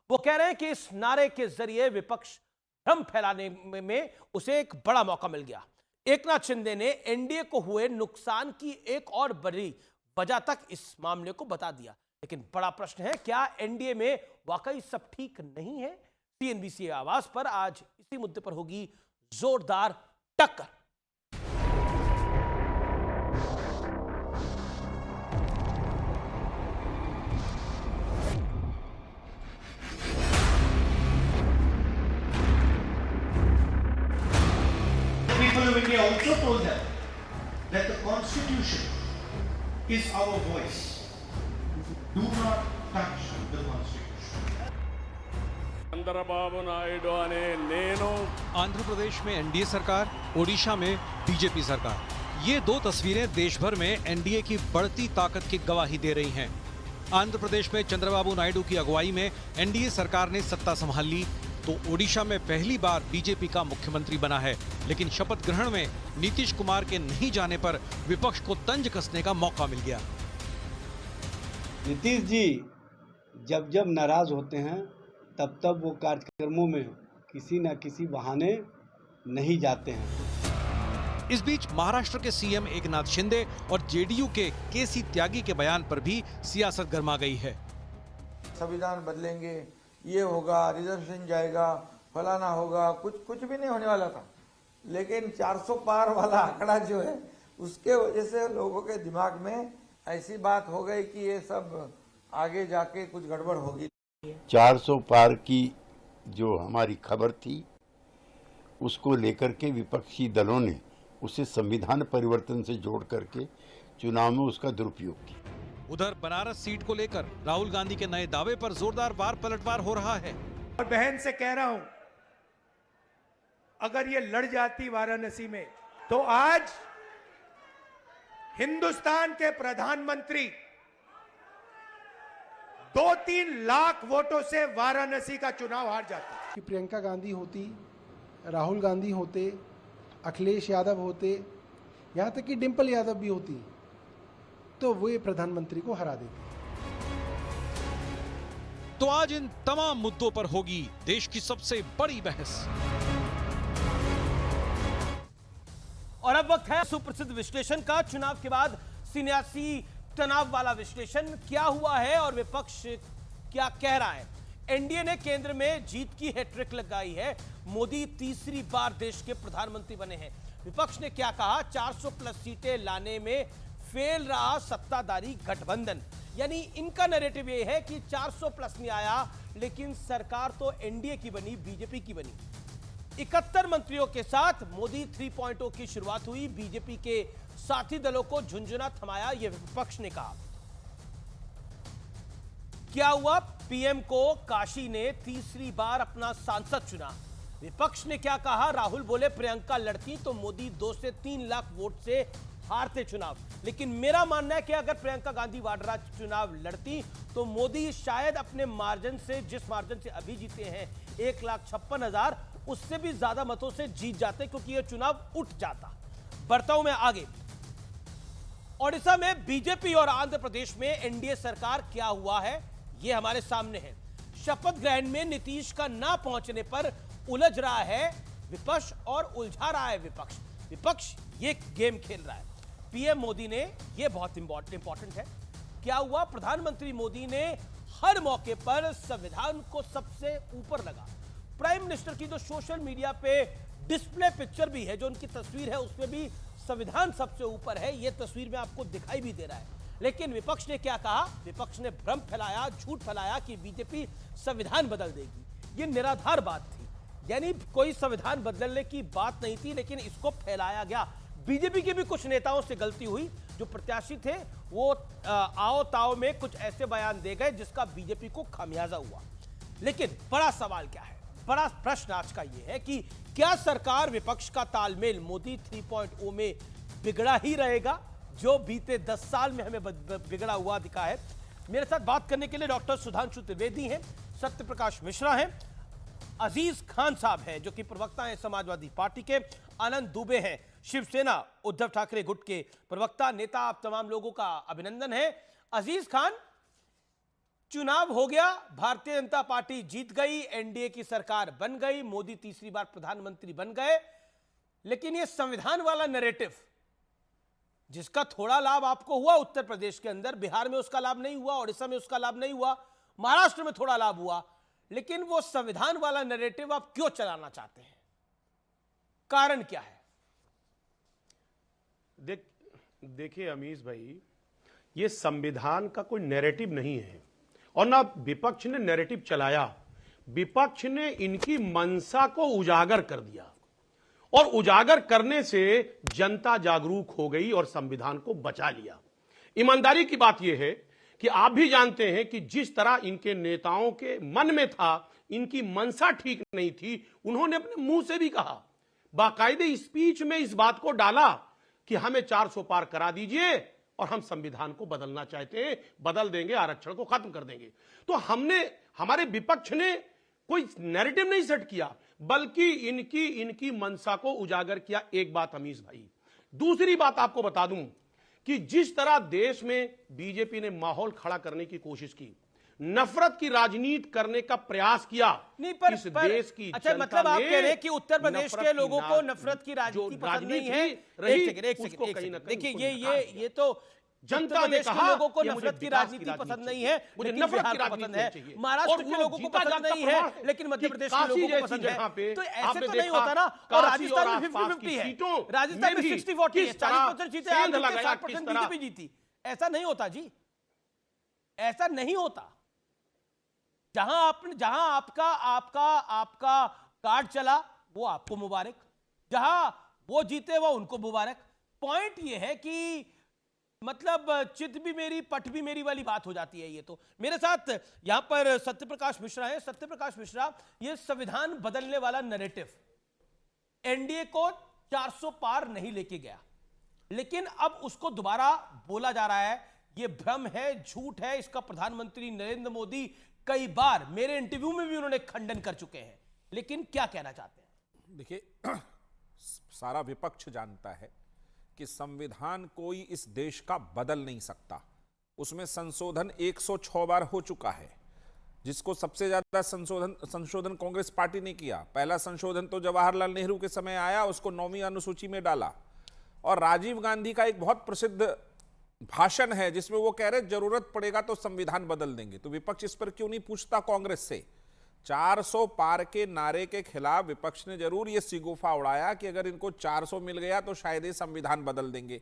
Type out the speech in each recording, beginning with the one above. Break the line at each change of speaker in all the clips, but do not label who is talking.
वो कह रहे हैं कि इस नारे के जरिए विपक्ष भ्रम फैलाने में उसे एक बड़ा मौका मिल गया। एकनाथ शिंदे ने एनडीए को हुए नुकसान की एक और बड़ी वजह तक इस मामले को बता दिया। लेकिन बड़ा प्रश्न है, क्या एनडीए में वाकई सब ठीक नहीं है? सीएनबीसी आवाज पर आज इसी मुद्दे पर होगी जोरदार टक्कर।
People of India also told them that the Constitution is our voice. Do not touch the Constitution.
Chandrababu Naidu अने नेनु
आंध्र प्रदेश में एनडीए सरकार, ओडिशा में बीजेपी सरकार, ये दो तस्वीरें देश भर में एनडीए की बढ़ती ताकत की गवाही दे रही हैं। आंध्र प्रदेश में चंद्रबाबू नायडू की अगुवाई में एनडीए सरकार ने सत्ता संभाल ली, तो ओडिशा में पहली बार बीजेपी का मुख्यमंत्री बना है। लेकिन शपथ ग्रहण में नीतीश कुमार के नहीं जाने पर विपक्ष को तंज कसने का मौका मिल गया।
नीतीश जी जब जब नाराज होते हैं तब तब वो कार्यक्रमों में किसी न किसी बहाने नहीं जाते हैं।
इस बीच महाराष्ट्र के सीएम एकनाथ शिंदे और जेडीयू के केसी त्यागी के बयान पर भी सियासत गर्मा गई है।
संविधान बदलेंगे, ये होगा, रिजर्वेशन जाएगा, फलाना होगा, कुछ भी नहीं होने वाला था। लेकिन 400 पार वाला आंकड़ा जो है उसके वजह से लोगों के दिमाग में ऐसी बात हो गई कि ये सब आगे जाके कुछ गड़बड़ होगी।
400 पार की जो हमारी खबर थी उसको लेकर के विपक्षी दलों ने उसे संविधान परिवर्तन से जोड़ करके चुनाव में उसका दुरुपयोग किया।
उधर बनारस सीट को लेकर राहुल गांधी के नए दावे पर जोरदार वार पलटवार हो रहा है।
और बहन से कह रहा हूं, अगर ये लड़ जाती वाराणसी में तो आज हिंदुस्तान के प्रधानमंत्री 2-3 लाख वोटों से वाराणसी का चुनाव हार जाते।
कि प्रियंका गांधी होती, राहुल गांधी होते, अखिलेश यादव होते, यहां तक कि डिंपल यादव भी होती, तो वो प्रधानमंत्री को हरा देते।
तो आज इन तमाम मुद्दों पर होगी देश की सबसे बड़ी बहस।
और अब वक्त है सुप्रसिद्ध विश्लेषण का। चुनाव के बाद सियासी तनाव वाला विश्लेषण, क्या हुआ है और विपक्ष क्या कह रहा है। एनडीए ने केंद्र में जीत की हैट्रिक लगाई है, मोदी तीसरी बार देश के प्रधानमंत्री बने हैं। विपक्ष ने क्या कहा, 400 प्लस सीटें लाने में फेल रहा सत्ताधारी गठबंधन। यानी इनका नैरेटिव ये है कि 400 प्लस नहीं आया, लेकिन सरकार तो एनडीए की बनी, बीजेपी की बनी। 71 मंत्रियों के साथ मोदी 3.0 की शुरुआत हुई, बीजेपी के साथी दलों को झुंझुना थमाया, यह विपक्ष ने कहा। क्या हुआ, पीएम को काशी ने तीसरी बार अपना सांसद चुना। विपक्ष ने क्या कहा, राहुल बोले प्रियंका लड़ती तो मोदी 2 से 3 लाख वोट से हारते चुनाव। लेकिन मेरा मानना है कि अगर प्रियंका गांधी वाड्रा चुनाव लड़ती तो मोदी शायद अपने मार्जिन से, जिस मार्जिन से अभी जीते हैं 1,56,000, उससे भी ज्यादा मतों से जीत जाते, क्योंकि यह चुनाव उठ जाता। बढ़ता हूं मैं आगे। ओडिशा में बीजेपी और आंध्र प्रदेश में एनडीए सरकार, क्या हुआ है यह हमारे सामने है। शपथ ग्रहण में नीतीश का ना पहुंचने पर उलझ रहा है विपक्ष और उलझा रहा है विपक्ष। विपक्ष ये गेम खेल रहा है। पीएम मोदी ने, यह बहुत इंपॉर्टेंट है, क्या हुआ, प्रधानमंत्री मोदी ने हर मौके पर संविधान को सबसे ऊपर लगा। प्राइम मिनिस्टर की जो सोशल मीडिया पे डिस्प्ले पिक्चर भी है, जो उनकी तस्वीर है, उसमें भी संविधान सबसे ऊपर है। यह तस्वीर में आपको दिखाई भी दे रहा है। लेकिन विपक्ष ने क्या कहा, विपक्ष ने भ्रम फैलाया, झूठ फैलाया कि बीजेपी संविधान बदल देगी। यह निराधार बात थी, यानी कोई संविधान बदलने की बात नहीं थी, लेकिन इसको फैलाया गया। बीजेपी के भी कुछ नेताओं से गलती हुई, जो प्रत्याशी थे वो आओ ताओ में कुछ ऐसे बयान दे गए जिसका बीजेपी को खामियाजा हुआ। लेकिन बड़ा सवाल क्या है, बड़ा प्रश्न आज का यह है कि क्या सरकार विपक्ष का तालमेल मोदी 3.0 में बिगड़ा ही रहेगा, जो बीते 10 साल में हमें बिगड़ा हुआ दिखा है। मेरे साथ बात करने के लिए डॉक्टर सुधांशु त्रिवेदी हैं, सत्य प्रकाश मिश्रा हैं, अजीज खान साहब हैं जो कि प्रवक्ता हैं समाजवादी पार्टी के, आनंद दुबे हैं शिवसेना उद्धव ठाकरे गुट के प्रवक्ता नेता। आप तमाम लोगों का अभिनंदन है। अजीज खान, चुनाव हो गया, भारतीय जनता पार्टी जीत गई, एनडीए की सरकार बन गई, मोदी तीसरी बार प्रधानमंत्री बन गए। लेकिन यह संविधान वाला नैरेटिव जिसका थोड़ा लाभ आपको हुआ उत्तर प्रदेश के अंदर, बिहार में उसका लाभ नहीं हुआ, ओडिशा में उसका लाभ नहीं हुआ, महाराष्ट्र में थोड़ा लाभ हुआ, लेकिन वो संविधान वाला नैरेटिव आप क्यों चलाना चाहते हैं? कारण क्या है?
देखिए अमीश भाई, ये संविधान का कोई नैरेटिव नहीं है और ना विपक्ष ने नैरेटिव चलाया। विपक्ष ने इनकी मंशा को उजागर कर दिया और उजागर करने से जनता जागरूक हो गई और संविधान को बचा लिया। ईमानदारी की बात यह है कि आप भी जानते हैं कि जिस तरह इनके नेताओं के मन में था, इनकी मंशा ठीक नहीं थी। उन्होंने अपने मुंह से भी कहा, बाकायदे स्पीच में इस बात को डाला कि हमें 400 पार करा दीजिए और हम संविधान को बदलना चाहते हैं, बदल देंगे, आरक्षण को खत्म कर देंगे। तो हमारे विपक्ष ने कोई नैरेटिव नहीं सेट किया, बल्कि इनकी मंशा को उजागर किया। एक बात अमीश भाई, दूसरी बात आपको बता दूं कि जिस तरह देश में बीजेपी ने माहौल खड़ा करने की कोशिश की, नफरत की राजनीति करने का प्रयास किया,
नहीं
इस देश की
अच्छा,
जनता
मतलब आप
ने
कह रहे हैं कि उत्तर प्रदेश के लोगों को नफरत की
जो
राजनीति पसंद नहीं है।
उसको कहीं ना कहीं
देखिए, ये तो
जनता ने कहा
लोगों को
कि मुझे
नफरत की
विकास
राजनीति पसंद नहीं है,
मुझे
लेकिन
नफरत
बिहार
की
को
राजनीति
पसंद है,
चाहिए।
महाराष्ट्र
और
के
वो
लोगों को
जीता
पसंद
जागता
नहीं है,
प्रमाण है
लेकिन मध्य
कि
प्रदेश के
काशी
लोगों को
जैसी
पसंद
जगह
है।
पे
तो ऐसे
आपने
तो नहीं
देखा,
होता ना। और
काशी
राजस्थान
और
में
आसपास
50-50
की
है,
सीटों
राजस्थान में
में भी
60-40 है,
किस तरह
40% सीटें आप
सेंध लगाया,
60%
किस तरह
बीजेपी जीती। ऐसा नहीं होता जी, ऐसा नहीं होता। जहां आपका कार्ड चला वो आपको मुबारक, जहां वो जीते वो उनको मुबारक। पॉइंट ये है कि मतलब चित भी मेरी पट भी मेरी वाली बात हो जाती है। ये तो मेरे साथ यहां पर सत्यप्रकाश मिश्रा है। सत्यप्रकाश मिश्रा, ये संविधान बदलने वाला नैरेटिव एनडीए को 400 पार नहीं लेके गया, लेकिन अब उसको दोबारा बोला जा रहा है। ये भ्रम है, झूठ है, इसका प्रधानमंत्री नरेंद्र मोदी कई बार मेरे इंटरव्यू में भी उन्होंने खंडन कर चुके हैं। लेकिन क्या कहना चाहते हैं?
देखिए, सारा विपक्ष जानता है कि संविधान कोई इस देश का बदल नहीं सकता। उसमें संशोधन 106 बार हो चुका है, जिसको सबसे ज्यादा संशोधन कांग्रेस पार्टी ने किया। पहला संशोधन तो जवाहरलाल नेहरू के समय आया, उसको 9वीं अनुसूची में डाला। और राजीव गांधी का एक बहुत प्रसिद्ध भाषण है जिसमें वो कह रहे जरूरत पड़ेगा तो संविधान बदल देंगे। तो विपक्ष इस पर क्यों नहीं पूछता कांग्रेस से? 400 पार के नारे के खिलाफ विपक्ष ने जरूर ये सिगोफा उड़ाया कि अगर इनको 400 मिल गया तो शायद ये संविधान बदल देंगे,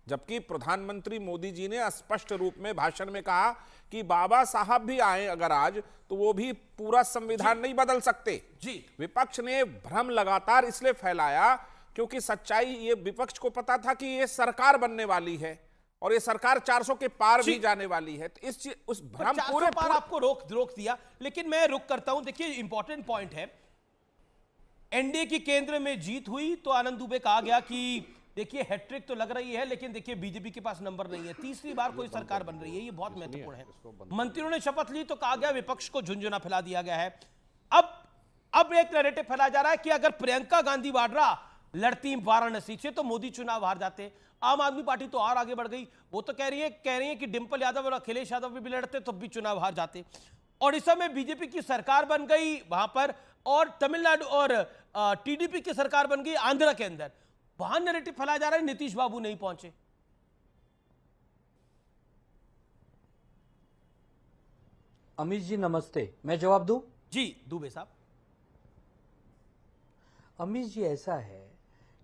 जबकि प्रधानमंत्री मोदी जी ने स्पष्ट रूप में भाषण में कहा कि बाबा साहब भी आए अगर आज, तो वो भी पूरा संविधान नहीं बदल सकते।
जी,
विपक्ष ने भ्रम लगातार इसलिए फैलाया क्योंकि सच्चाई ये विपक्ष को पता था कि ये सरकार बनने वाली है और ये सरकार 400 के पार भी जाने वाली है। तो उस भ्रम पूरे
पार आपको रोक दिया। लेकिन मैं रुक करता हूं। देखिए, इंपॉर्टेंट पॉइंट है, एनडीए की केंद्र में जीत हुई तो आनंद दुबे कहा गया कि देखिए हैट्रिक तो लग रही है, लेकिन देखिए बीजेपी के पास नंबर नहीं है, तीसरी बार कोई सरकार बन रही है, ये बहुत महत्वपूर्ण है। मंत्रियों ने शपथ ली तो कहा गया विपक्ष को झुंझुना फैला दिया गया है। अब एक नैरेटिव फैला जा रहा है कि अगर प्रियंका गांधी वाड्रा लड़ती वाराणसी से तो मोदी चुनाव हार जाते। आम आदमी पार्टी तो और आगे बढ़ गई, वो तो कह रही है कि डिंपल यादव और अखिलेश यादव भी लड़ते तो भी चुनाव हार जाते। ओडिशा में बीजेपी की सरकार बन गई वहां पर, और तमिलनाडु और टीडीपी की सरकार बन गई आंध्र के अंदर। वहां नैरेटिव फैलाया जा रहा है नीतीश बाबू नहीं पहुंचे।
अमित जी नमस्ते, मैं जवाब दूं?
जी दुबे साहब।
अमित जी, ऐसा है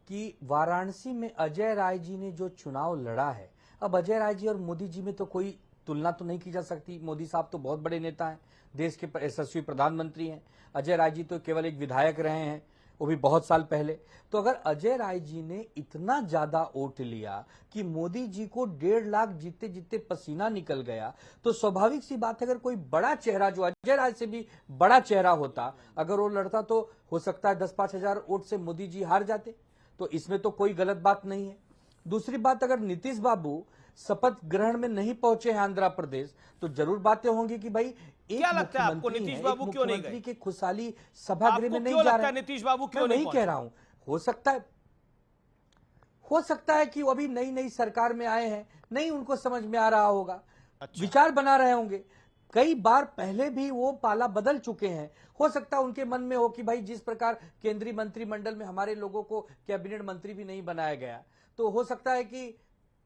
कि वाराणसी में अजय राय जी ने जो चुनाव लड़ा है, अब अजय राय जी और मोदी जी में तो कोई तुलना तो नहीं की जा सकती। मोदी साहब तो बहुत बड़े नेता हैं, देश के यशस्वी प्रधानमंत्री हैं। अजय राय जी तो केवल एक विधायक रहे हैं, वो भी बहुत साल पहले। तो अगर अजय राय जी ने इतना ज्यादा वोट लिया कि मोदी जी को 1.5 लाख जीतते जीतते पसीना निकल गया, तो स्वाभाविक सी बात है अगर कोई बड़ा चेहरा जो अजय राय से भी बड़ा चेहरा होता, अगर वो लड़ता तो हो सकता है 10-5 हजार वोट से मोदी जी हार जाते। तो इसमें तो कोई गलत बात नहीं है। दूसरी बात, अगर नीतीश बाबू शपथ ग्रहण में नहीं पहुंचे हैं आंध्र प्रदेश, तो जरूर बातें होंगी कि भाई
क्या लगता है आपको नीतीश बाबू क्यों नहीं गए?
के खुशहाली सभागृह में नहीं जा रहे?
नीतीश बाबू क्यों
नहीं कह रहा हूं, हो सकता है कि वो अभी नई सरकार में आए हैं, नहीं उनको समझ में आ रहा होगा, विचार बना रहे होंगे। कई बार पहले भी वो पाला बदल चुके हैं। हो सकता है उनके मन में हो कि भाई जिस प्रकार केंद्रीय मंत्रिमंडल में हमारे लोगों को कैबिनेट मंत्री भी नहीं बनाया गया, तो हो सकता है कि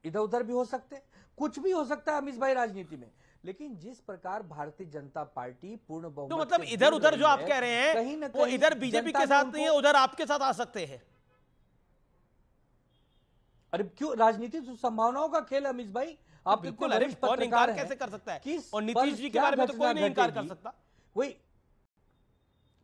इधर उधर भी हो सकते, कुछ भी हो सकता है अमीश भाई राजनीति में। लेकिन जिस प्रकार भारतीय जनता पार्टी पूर्ण बहुमत
तो मतलब
से
इधर
जुड़
उधर
रही
जो आप
है,
कह रहे हैं
कहीं न
वो
कहीं
इधर बीजेपी
जनता
के
ने
साथ
उनको-
नहीं है, उधर आपके साथ आ सकते हैं।
अरे क्यों, राजनीति तो संभावनाओं का खेल है अमीश भाई। आप
बिल्कुल,
इतने
अरे
वरिष्ठ
कौन
पत्रकार
इनकार
हैं।
कैसे कर सकता है?
किस
और
पल
नीतीश जी के
क्या
बारे में तो कोई
घटना
नहीं इनकार कर
घटेगी?
सकता।
वही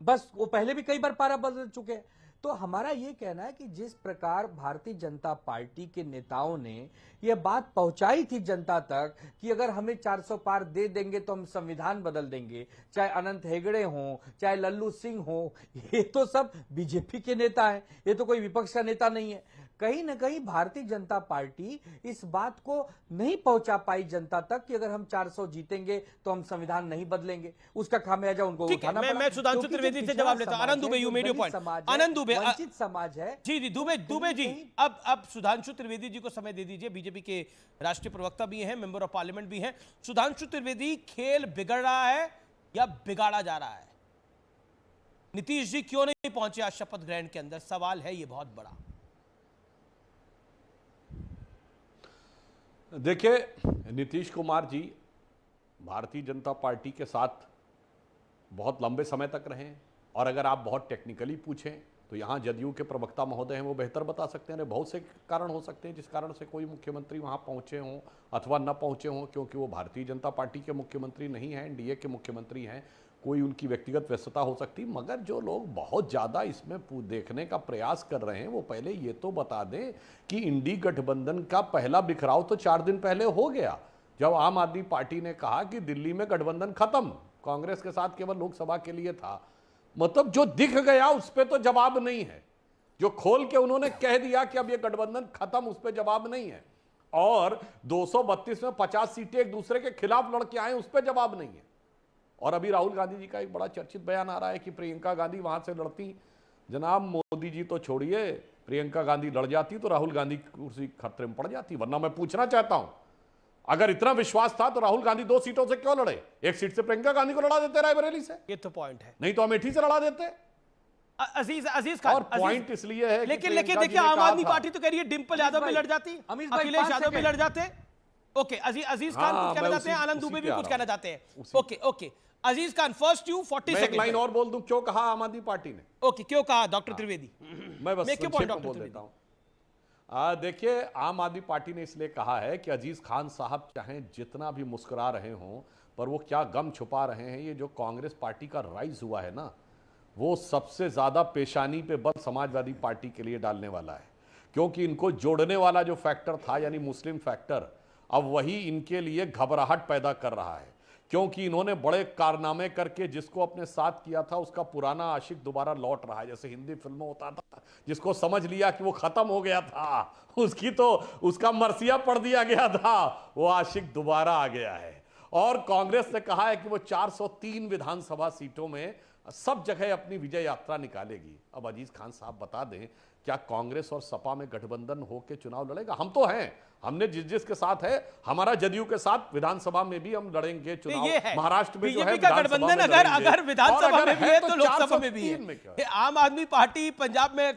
बस वो पहले भी कई बार पारा बदल चुके हैं। तो हमारा ये कहना है कि जिस प्रकार भारतीय जनता पार्टी के नेताओं ने यह बात पहुंचाई थी जनता तक कि अगर हमें 400 पार दे देंगे तो हम संविधान बदल देंगे, चाहे अनंत हेगड़े हों, चाहे लल्लू सिंह हो, ये तो सब बीजेपी के नेता हैं, ये तो कोई विपक्ष का नेता नहीं है। कहीं न कहीं भारतीय जनता पार्टी इस बात को नहीं पहुंचा पाई जनता तक कि अगर हम 400 जीतेंगे तो हम संविधान नहीं बदलेंगे। उसका खामियाजा उनको
ठीक है,
उठाना पड़ा।
मैं सुधांशु
क्योंकि जो
त्रिवेदी से
पिछड़ा
जवाब लेता हूं।
समाज
आनंद
है,
दुबे,
जो
you made your
Dalit
point.
समाज है,
आनंद दुबे,
वंचित समाज है।
जी दुबे जी, अब सुधांशु त्रिवेदी जी को समय दे दीजिए। बीजेपी के राष्ट्रीय प्रवक्ता भी हैं, मेंबर ऑफ पार्लियामेंट भी हैं। सुधांशु त्रिवेदी, खेल बिगड़ रहा है या बिगाड़ा जा रहा है? नीतीश जी क्यों नहीं पहुंचे आज शपथ ग्रहण के अंदर? सवाल है ये बहुत बड़ा।
देखिए, नीतीश कुमार जी भारतीय जनता पार्टी के साथ बहुत लंबे समय तक रहे हैं, और अगर आप बहुत टेक्निकली पूछें तो यहाँ जदयू के प्रवक्ता महोदय हैं, वो बेहतर बता सकते हैं। बहुत से कारण हो सकते हैं जिस कारण से कोई मुख्यमंत्री वहाँ पहुँचे हों अथवा न पहुँचे हों, क्योंकि वो भारतीय जनता पार्टी के मुख्यमंत्री नहीं हैं, एनडीए के मुख्यमंत्री हैं। कोई उनकी व्यक्तिगत व्यस्तता हो सकती, मगर जो लोग बहुत ज़्यादा इसमें देखने का प्रयास कर रहे हैं वो पहले ये तो बता दें कि इंडी गठबंधन का पहला बिखराव तो 4 दिन पहले हो गया, जब आम आदमी पार्टी ने कहा कि दिल्ली में गठबंधन खत्म, कांग्रेस के साथ केवल लोकसभा के लिए था। मतलब जो दिख गया उस पर तो जवाब नहीं है, जो खोल के उन्होंने कह दिया कि अब ये गठबंधन खत्म, उस पर जवाब नहीं है। और 232 में 50 सीटें एक दूसरे के खिलाफ लड़के आए, उस पर जवाब नहीं है। और अभी राहुल गांधी जी का एक बड़ा चर्चित बयान आ रहा है कि प्रियंका गांधी वहां से लड़ती। जनाब मोदी जी तो छोड़िए, प्रियंका गांधी लड़ जाती तो राहुल गांधी की कुर्सी खतरे में पड़ जाती। वरना मैं पूछना चाहता हूं, अगर इतना विश्वास था तो राहुल गांधी 2 सीटों से क्यों लड़े? 1 सीट से प्रियंका गांधी को लड़ा देते रायबरेली से।
ये तो पॉइंट है,
नहीं तो अमेठी से लड़ा देते।
अजीज खान,
और पॉइंट इसलिए है कि
लेकिन
प्रियंका जी
देखिए,
ने
आम
कहा
आदमी
था-
पार्टी तो कह रही है डिंपल यादव भी लड़ जाती,
अमीश भाई,
अखिलेश
5
यादव भी
सेकंड।
लड़ जाते। ओके, अजीज खान
हाँ,
कुछ कहना
मैं
चाहते हैं,
उसी-
आनंद दुबे
उसी
भी
पे आ
कुछ
रहा
कहना
हूं।
चाहते हैं।
उसी-
okay Aziz Khan, first you 40
मैं एक लाइन
सेकंड।
और बोल दूं, क्यों कहा आम आदमी पार्टी ने।
ओके, क्यों कहा डॉक्टर त्रिवेदी?
मैं बस
मैं क्यों
संक्षेप में
डॉक्टर
बोल
त्रिवेदी?
देता हूं। देखिए, आम आदमी पार्टी ने इसलिए कहा है कि अजीज खान साहब चाहे जितना भी मुस्कुरा रहे हों, पर वो क्या गम छुपा रहे हैं। ये जो कांग्रेस पार्टी का राइज हुआ है ना, वो सबसे ज्यादा पेशानी पे बल समाजवादी पार्टी के लिए डालने वाला है, क्योंकि इनको जोड़ने वाला जो फैक्टर था यानी मुस्लिम फैक्टर, अब वही इनके लिए घबराहट पैदा कर रहा है। क्योंकि इन्होंने बड़े कारनामे करके जिसको अपने साथ किया था उसका पुराना आशिक दोबारा लौट रहा है। जैसे हिंदी फिल्मों होता था, जिसको समझ लिया कि वो खत्म हो गया था, उसकी तो उसका मरसिया पढ़ दिया गया था, वो आशिक दोबारा आ गया है। और कांग्रेस ने कहा है कि वो 403 विधानसभा सीटों में सब जगह अपनी विजय यात्रा निकालेगी। अब अजीज खान साहब बता दें, क्या कांग्रेस और सपा में गठबंधन होकर चुनाव लड़ेगा? हम तो हैं, हमने जिसके साथ है, हमारा जदयू के साथ विधानसभा में भी हम लड़ेंगे चुनाव।
ये है
महाराष्ट्र में जो है
बीजेपी का गठबंधन, अगर विधानसभा में भी है तो लोकसभा में भी है। आम आदमी पार्टी पंजाब में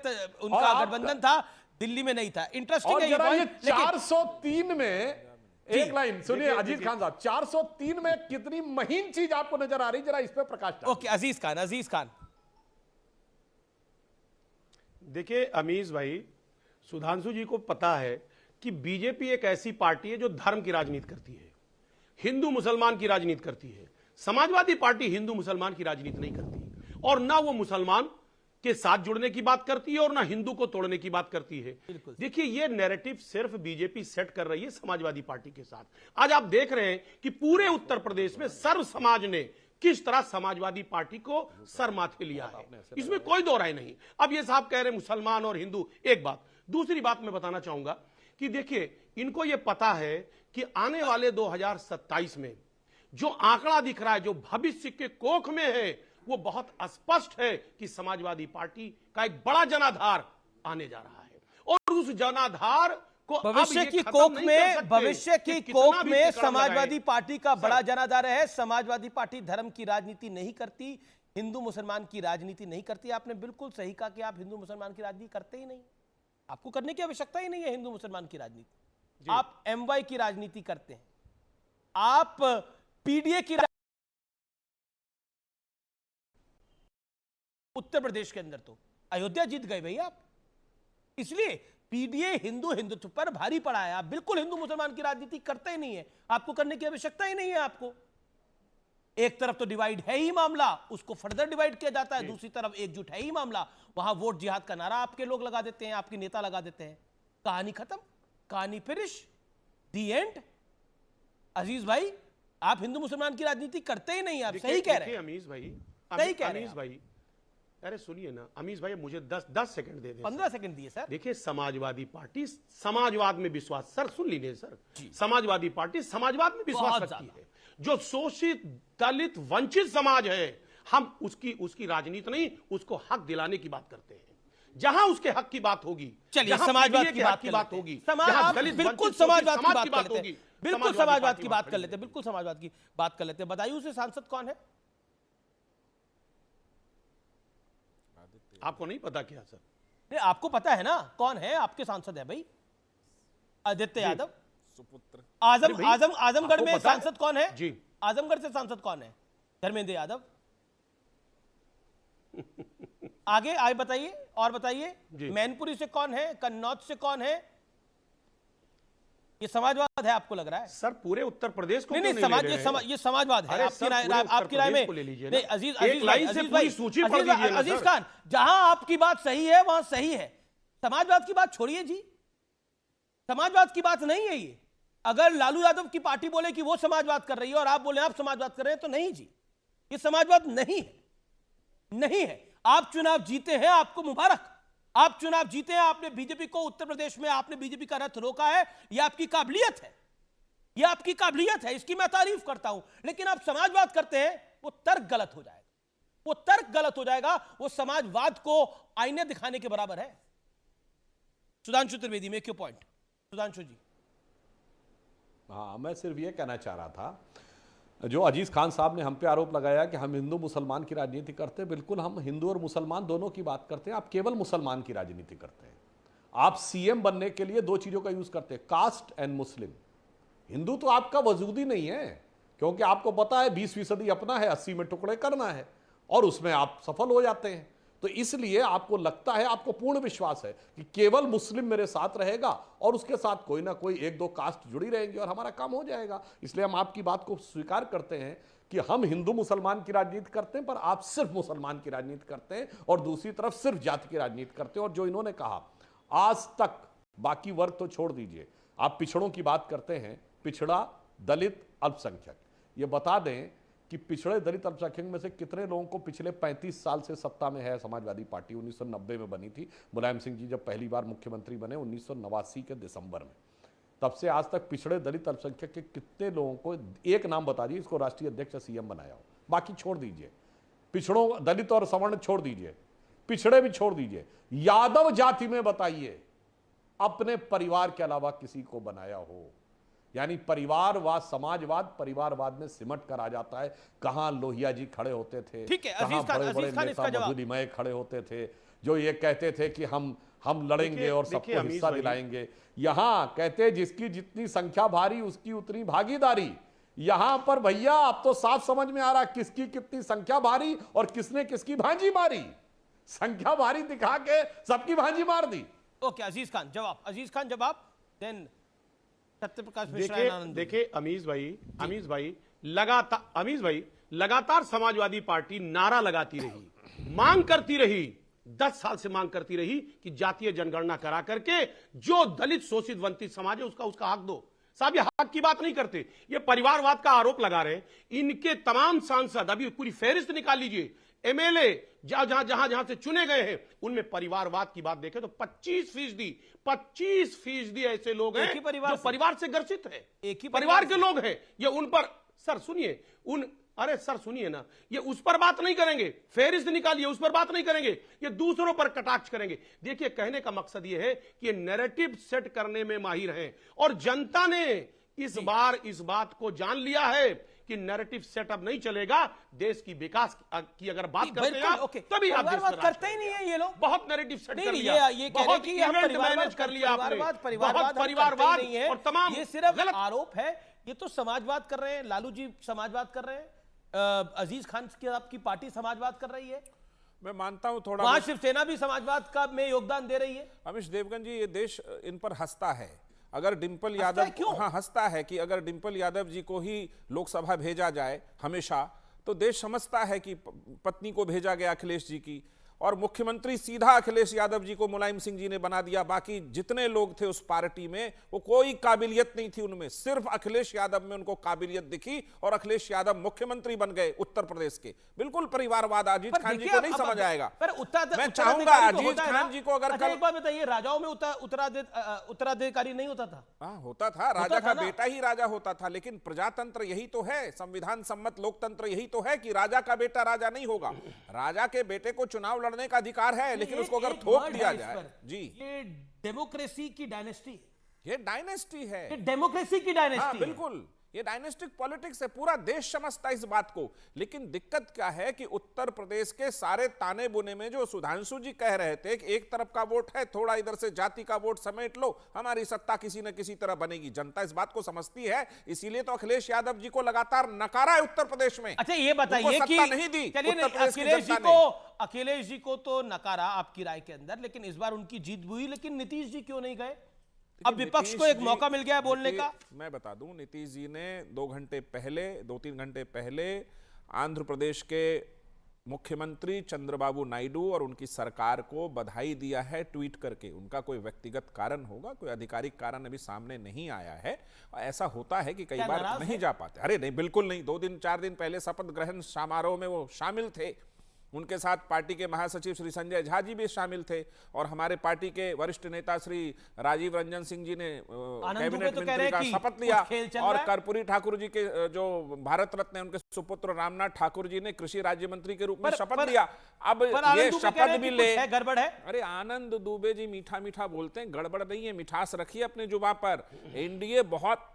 उनका गठबंधन था, दिल्ली में नहीं था। इंटरेस्टिंग है ये पॉइंट।
403 में एक लाइन सुनिए अजीज खान साहब, 403 में कितनी महीन चीज आपको नजर आ रही, जरा इस पे प्रकाश डालिए।
ओके, अजीज खान
देखिए अमीश भाई, सुधांशु जी को पता है कि बीजेपी एक ऐसी पार्टी है जो धर्म की राजनीति करती है, हिंदू मुसलमान की राजनीति करती है। समाजवादी पार्टी हिंदू मुसलमान की राजनीति नहीं करती, और ना वो मुसलमान के साथ जुड़ने की बात करती है और ना हिंदू को तोड़ने की बात करती है। देखिए, ये नैरेटिव सिर्फ बीजेपी सेट कर रही है समाजवादी पार्टी के साथ। आज आप देख रहे हैं कि पूरे उत्तर प्रदेश में सर्व समाज ने किस तरह समाजवादी पार्टी को सर माथे लिया है, इसमें कोई दो राय नहीं। अब ये साहब कह रहे हैं मुसलमान और हिंदू, एक बात। दूसरी बात मैं बताना चाहूंगा कि देखिए, इनको यह पता है कि आने वाले 2027 में जो आंकड़ा दिख रहा है, जो भविष्य के कोख में है, वो बहुत स्पष्ट है कि समाजवादी पार्टी का एक बड़ा जनाधार आने जा रहा है, और उस जनाधार को अब
भविष्य
ये
की
खत्म
कोख
नहीं कर
में
सकते
भविष्य
कि
की
कितना
कोख
भी
में
तिकड़ा
समाजवादी
लगाए।
पार्टी का बड़ा जनाधार है। समाजवादी पार्टी धर्म की राजनीति नहीं करती, हिंदू मुसलमान की राजनीति नहीं करती। आपने बिल्कुल सही कहा कि आप हिंदू मुसलमान की राजनीति करते ही नहीं, आपको करने की आवश्यकता ही नहीं है हिंदू मुसलमान की राजनीति। आप एमवाई की राजनीति करते हैं, आप पीडीए की उत्तर प्रदेश के अंदर तो अयोध्या जीत गए भैया आप, इसलिए पीडीए हिंदुत्व पर भारी पड़ा है। आप बिल्कुल हिंदू मुसलमान की राजनीति करते ही नहीं है, आपको करने की आवश्यकता ही नहीं है। आपको एक तरफ तो डिवाइड है ही मामला, उसको फर्दर डिवाइड किया जाता है, दूसरी तरफ एकजुट है ही मामला, वहां वोट जिहाद का नारा आपके लोग लगा देते हैं, आपके नेता लगा देते हैं। कहानी खत्म, कहानी फिनिश, दी एंड। अजीज भाई, आप हिंदू मुसलमान की राजनीति करते ही नहीं, आप सही कह रहे हैं।
अमीश भाई,
सही कह रहे हैं
अमीश भाई, अरे सुनिए ना अमीश भाई, मुझे 10 सेकंड दे दे।
15 सेकंड दिए सर।
देखिए, समाजवादी पार्टी समाजवाद में विश्वास, सर सुन लीजिए सर, समाजवादी पार्टी समाजवाद में विश्वास रखती है। जो शोषित, दलित, वंचित समाज है, हम उसकी राजनीति नहीं, उसको हक दिलाने की बात करते हैं। जहां उसके हक की बात होगी,
चलिए समाजवाद की बात होगी, बिल्कुल समाजवाद की बात होगी, बिल्कुल समाजवाद की बात कर लेते हैं, बिल्कुल समाजवाद की बात कर लेते हैं। बदायूं से सांसद कौन है?
आपको नहीं पता क्या सर?
नहीं, आपको पता है ना कौन है आपके सांसद है भाई? आदित्य यादव,
सुपुत्र।
आजमगढ़ में सांसद कौन है
जी?
आजमगढ़ से सांसद कौन है? धर्मेंद्र यादव। आगे बताइए, और बताइए, मैनपुरी से कौन है? कन्नौज से कौन है? ये समाजवाद है आपको लग रहा है?
सर पूरे उत्तर प्रदेश को
नहीं, ये समाजवाद है। आपकी राय में नहीं, अजीज खान, जहां आपकी बात सही है वहां सही है, समाजवाद की बात छोड़िए जी, समाजवाद की बात नहीं है ये। अगर लालू यादव की पार्टी बोले कि वो समाजवाद कर रही है और आप बोले आप समाजवाद कर रहे हैं, तो नहीं जी, ये समाजवाद नहीं है, नहीं है। आप चुनाव जीते हैं, आपको मुबारक, आप चुनाव जीते हैं, आपने बीजेपी को उत्तर प्रदेश में, आपने बीजेपी का रथ रोका है, यह आपकी काबिलियत है, यह आपकी काबिलियत है, इसकी मैं तारीफ करता हूं। लेकिन आप समाजवाद करते हैं, वो तर्क गलत हो जाएगा, वो तर्क गलत हो जाएगा, वो समाजवाद को आईने दिखाने के बराबर है। Sudhanshu Trivedi, make your point. Sudhanshu ji.
हाँ, मैं सिर्फ ये कहना चाह रहा था, जो अजीज खान साहब ने हम पे आरोप लगाया कि हम हिंदू मुसलमान की राजनीति करते हैं, बिल्कुल हम हिंदू और मुसलमान दोनों की बात करते हैं। आप केवल मुसलमान की राजनीति करते हैं। आप सीएम बनने के लिए दो चीजों का यूज करते हैं, कास्ट एंड मुस्लिम। हिंदू तो आपका वजूद ही नहीं है, क्योंकि आपको पता है 20% अपना है, 80 में टुकड़े करना है, और उसमें आप सफल हो जाते हैं। तो इसलिए आपको लगता है, आपको पूर्ण विश्वास है कि केवल मुस्लिम मेरे साथ रहेगा और उसके साथ कोई ना कोई एक दो कास्ट जुड़ी रहेंगी और हमारा काम हो जाएगा। इसलिए हम आपकी बात को स्वीकार करते हैं कि हम हिंदू मुसलमान की राजनीति करते हैं, पर आप सिर्फ मुसलमान की राजनीति करते हैं और दूसरी तरफ सिर्फ जाति की राजनीति करते हैं। और जो इन्होंने कहा, आज तक बाकी वर्ग तो छोड़ दीजिए, आप पिछड़ों की बात करते हैं, पिछड़ा, दलित, अल्पसंख्यक, ये बता दें कि पिछड़े दलित अल्पसंख्यक में से कितने लोगों को पिछले 35 साल से सत्ता में है समाजवादी पार्टी? 1990 में बनी थी, मुलायम सिंह जी जब पहली बार मुख्यमंत्री बने 1989 के दिसंबर में, तब से आज तक पिछड़े दलित अल्पसंख्यक के कितने लोगों को, एक नाम बता दीजिए, इसको राष्ट्रीय अध्यक्ष सीएम बनाया हो? बाकी छोड़ दीजिए, पिछड़ों, दलित और सवर्ण छोड़ दीजिए, पिछड़े भी छोड़ दीजिए, यादव जाति में बताइए अपने परिवार के अलावा किसी को बनाया हो? यानी परिवारवाद, समाजवाद परिवारवाद में सिमट कर आ जाता है। कहां लोहिया जी खड़े होते थे,
ठीक है,
कहां बड़े-बड़े नेता मधुलिमय खड़े होते थे जो ये कहते थे कि हम लड़ेंगे और सबको हिस्सा दिलाएंगे। यहां कहते जिसकी जितनी संख्या भारी उसकी उतनी भागीदारी। यहां पर भैया अब तो साफ समझ में आ रहा किसकी कितनी संख्या भारी और किसने किसकी भांजी मारी। संख्या भारी दिखा के सबकी भांजी मार दी।
ओके, अजीज खान जवाब, देन सत्यप्रकाश मिश्रा।
देखिए अमीश भाई, लगातार समाजवादी पार्टी नारा लगाती रही, मांग करती रही, 10 साल से मांग करती रही कि जातीय जनगणना करा करके जो दलित शोषित वंचित समाज है उसका हक दो। साहब ये हक की बात नहीं करते, ये परिवारवाद का आरोप लगा रहे हैं। इनके तमाम सांसद, अभी पूरी फहरिस्त निकाल लीजिए, एमएलए जहां से चुने गए हैं उनमें परिवारवाद की बात देखें तो 25% ऐसे लोग हैं जो परिवार से ग्रसित है, एक ही परिवार के लोग हैं। ये उन पर, सर सुनिए, उन अरे सर सुनिए ना, ये उस पर बात नहीं करेंगे, फेरिस्त निकालिए, उस पर बात नहीं करेंगे, ये दूसरों पर कटाक्ष करेंगे। देखिए, कहने का मकसद ये है कि ये नैरेटिव सेट करने में माहिर हैं और जनता ने इस बार इस बात को जान लिया है कि नैरेटिव सेटअप नहीं चलेगा। देश की विकास की अगर बात करते हैं आप, तभी आप देश
बात करते ही नहीं है ये लोग।
बहुत नैरेटिव सेट कर लिया,
ये
बहुत इवेंट मैनेज कर लिया आपने, बहुत परिवारवाद और तमाम
ये सिर्फ आरोप है। ये तो समाजवाद कर रहे हैं, लालू जी समाजवाद कर रहे हैं, अजीज खान की आपकी पार्टी समाजवाद कर रही है।
मैं मानता हूं थोड़ा,
वहां शिवसेना भी समाजवाद का में योगदान दे रही है।
अमीश देवगन जी, ये देश इन पर हंसता है। अगर डिंपल यादव, हाँ हंसता है कि अगर डिंपल यादव जी को ही लोकसभा भेजा जाए हमेशा, तो देश समझता है कि पत्नी को भेजा गया अखिलेश जी की, और मुख्यमंत्री सीधा अखिलेश यादव जी को मुलायम सिंह जी ने बना दिया। बाकी जितने लोग थे उस पार्टी में, वो कोई काबिलियत नहीं थी उनमें, सिर्फ अखिलेश यादव में उनको काबिलियत दिखी और अखिलेश यादव मुख्यमंत्री बन गए उत्तर प्रदेश के। बिल्कुल परिवारवाद अजीज खान जी को नहीं समझ आएगा। मैं चाहूंगा अजीज खान जी को अगर कल,
एक बात बताइए, राजाओं में उत्तराधिकारी नहीं होता था?
हाँ होता था, राजा का बेटा ही राजा होता था। लेकिन प्रजातंत्र यही तो है, संविधान सम्मत लोकतंत्र यही तो है कि राजा का बेटा राजा नहीं होगा। राजा के बेटे को चुनाव लड़ने का अधिकार है, लेकिन उसको अगर थोप दिया जाए। जी,
ये डेमोक्रेसी की डायनेस्टी,
ये डायनेस्टी है,
ये डेमोक्रेसी की डायनेस्टी।
हाँ बिल्कुल, ये डायनेस्टिक पॉलिटिक्स है, पूरा देश समझता है इस बात को। लेकिन दिक्कत क्या है कि उत्तर प्रदेश के सारे ताने बुने में जो सुधांशु जी कह रहे थे कि एक तरफ का वोट है, थोड़ा इधर से जाति का वोट समेट लो, हमारी सत्ता किसी न किसी तरह बनेगी। जनता इस बात को समझती है, इसीलिए तो अखिलेश यादव जी को लगातार नकारा है उत्तर प्रदेश में।
अच्छा ये बताइए कि
नहीं दी
अखिलेश जी को तो नकारा आपकी राय के अंदर, लेकिन इस बार उनकी जीत हुई, लेकिन नीतीश जी क्यों नहीं गए? अब विपक्ष को एक मौका मिल गया है बोलने का।
मैं बता दूं, नीतीश जी ने 2-3 घंटे पहले आंध्र प्रदेश के मुख्यमंत्री चंद्रबाबू नायडू और उनकी सरकार को बधाई दिया है ट्वीट करके। उनका कोई व्यक्तिगत कारण होगा, कोई आधिकारिक कारण अभी सामने नहीं आया है। ऐसा होता है कि कई बार नहीं जा पाते। अरे नहीं, बिल्कुल नहीं। 2-4 दिन पहले शपथ ग्रहण समारोह में वो शामिल थे, उनके साथ पार्टी के महासचिव श्री संजय झा जी भी शामिल थे, और हमारे पार्टी के वरिष्ठ नेता श्री राजीव रंजन सिंह जी ने कैबिनेट मंत्री का शपथ लिया, और कर्पूरी ठाकुर जी के जो भारत रत्न है, उनके सुपुत्र रामनाथ ठाकुर जी ने कृषि राज्य मंत्री के रूप में शपथ लिया। अब ये शपथ भी ले,
गड़बड़ है।
अरे आनंद दुबे जी मीठा मीठा बोलते हैं, गड़बड़ नहीं है, मिठास रखिए अपने जुबान पर। एनडीए बहुत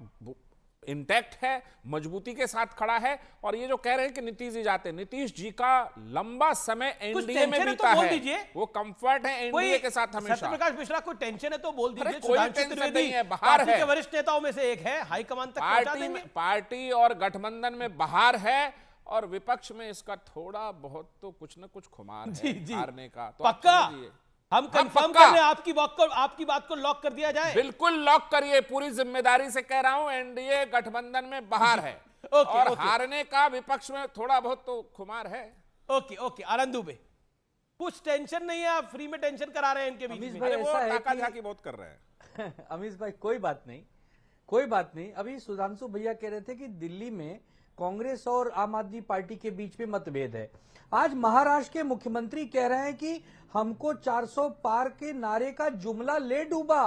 इंटैक्ट है, मजबूती के साथ खड़ा है। और ये जो कह रहे हैं कि नीतीश जी जाते, नीतीश जी का लंबा समय एनडीए में बीता है, वो कंफर्ट है एनडीए के साथ हमेशा।
सत्यप्रकाश मिश्रा, कोई टेंशन है तो बोल दीजिए।
कोई टेंशन नहीं है, बाहर है,
वरिष्ठ नेताओं में से एक है, हाईकमान तक पहुंचा देंगे।
पार्टी और गठबंधन में बाहर है, और विपक्ष में इसका थोड़ा बहुत तो कुछ न कुछ खुमार है हारने का। तो
पक्का हम कंफर्म कर रहे हैं, आपकी बात को लॉक कर दिया जाए।
बिल्कुल लॉक करिए, पूरी जिम्मेदारी से कह रहा हूं। एनडीए गठबंधन में बाहर है, और हारने का विपक्ष में थोड़ा बहुत तो खुमार है।
ओके आनंद दुबे, कुछ टेंशन नहीं है, आप फ्री में टेंशन करा रहे हैं इनके बीच में।
वो ताका-झाकी बहुत कर रहे हैं।
अमीश भाई कोई बात नहीं। अभी सुधांशु भैया कह रहे थे कि दिल्ली में कांग्रेस और आम आदमी पार्टी के बीच में मतभेद है। आज महाराष्ट्र के मुख्यमंत्री कह रहे हैं कि हमको 400 पार के नारे का जुमला ले डूबा।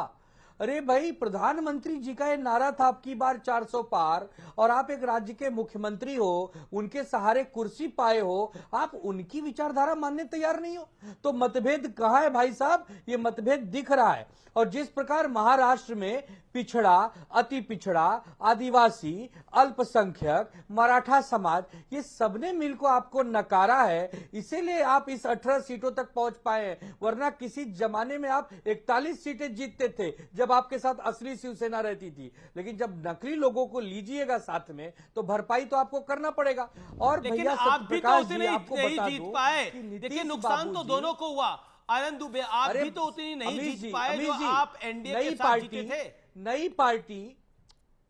अरे भाई, प्रधानमंत्री जी का ये नारा था आपकी बार 400 पार, और आप एक राज्य के मुख्यमंत्री हो, उनके सहारे कुर्सी पाए हो, आप उनकी विचारधारा मानने तैयार नहीं हो। तो मतभेद कहाँ है भाई साहब? ये मतभेद दिख रहा है। और जिस प्रकार महाराष्ट्र में पिछड़ा, अति पिछड़ा, आदिवासी, अल्पसंख्यक, मराठा समाज, ये सबने मिलकर आपको नकारा है, इसीलिए आप इस 18 सीटों तक पहुंच पाए। वरना किसी जमाने में आप 41 सीटें जीतते थे, जब आपके साथ असली शिवसेना रहती थी। लेकिन जब नकली लोगों को लीजिएगा साथ में, तो भरपाई तो आपको करना पड़ेगा। और भैया
आप भी तो उतने नहीं जीत पाए। देखिए, नुकसान तो दोनों को हुआ। आनंद दुबे, आप भी तो उतनी नहीं जीत पाए जो आप एनडीए के साथ जीते थे।
नई पार्टी,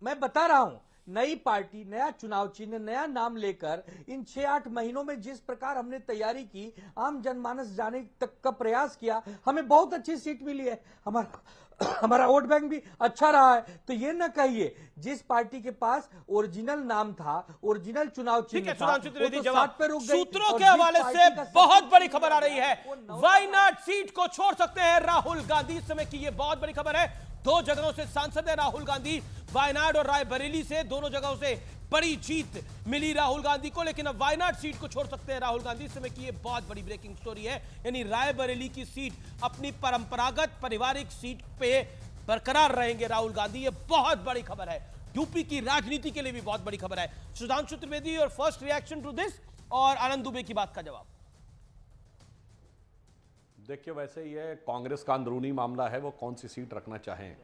मैं बता रहा हूं, नई पार्टी, नया चुनाव चिन्ह, नया नाम लेकर इन 6-8 महीनों में जिस प्रकार हमने तैयारी की, आम जनमानस जाने तक का प्रयास किया, हमें बहुत अच्छी सीट मिली है। हमारा वोट बैंक भी अच्छा रहा है। तो ये न कहिए, जिस पार्टी के पास ओरिजिनल नाम था, ओरिजिनल चुनाव चिन्ह था, वो तो 7 पे रुक गई।
सूत्रों के हवाले से बहुत बड़ी खबर आ रही है, वायनाड सीट को छोड़ सकते हैं राहुल गांधी। इस समय की ये बहुत बड़ी खबर है। 2 जगहों से सांसद है राहुल गांधी, वायनाड और रायबरेली से, दोनों जगहों से बड़ी जीत मिली राहुल गांधी को, लेकिन अब वायनाड सीट को छोड़ सकते हैं राहुल गांधी। इस समय की ये बहुत बड़ी ब्रेकिंग स्टोरी है, यानी रायबरेली की सीट, अपनी परंपरागत पारिवारिक सीट पे बरकरार रहेंगे राहुल गांधी। ये बहुत बड़ी खबर है, यूपी की राजनीति के लिए भी बहुत बड़ी खबर है। सुधांशु त्रिवेदी, और फर्स्ट रिएक्शन टू दिस, और आनंद दुबे की बात का जवाब।
देखिए, वैसे ये कांग्रेस का अंदरूनी मामला है, वो कौन सी सीट रखना चाहें,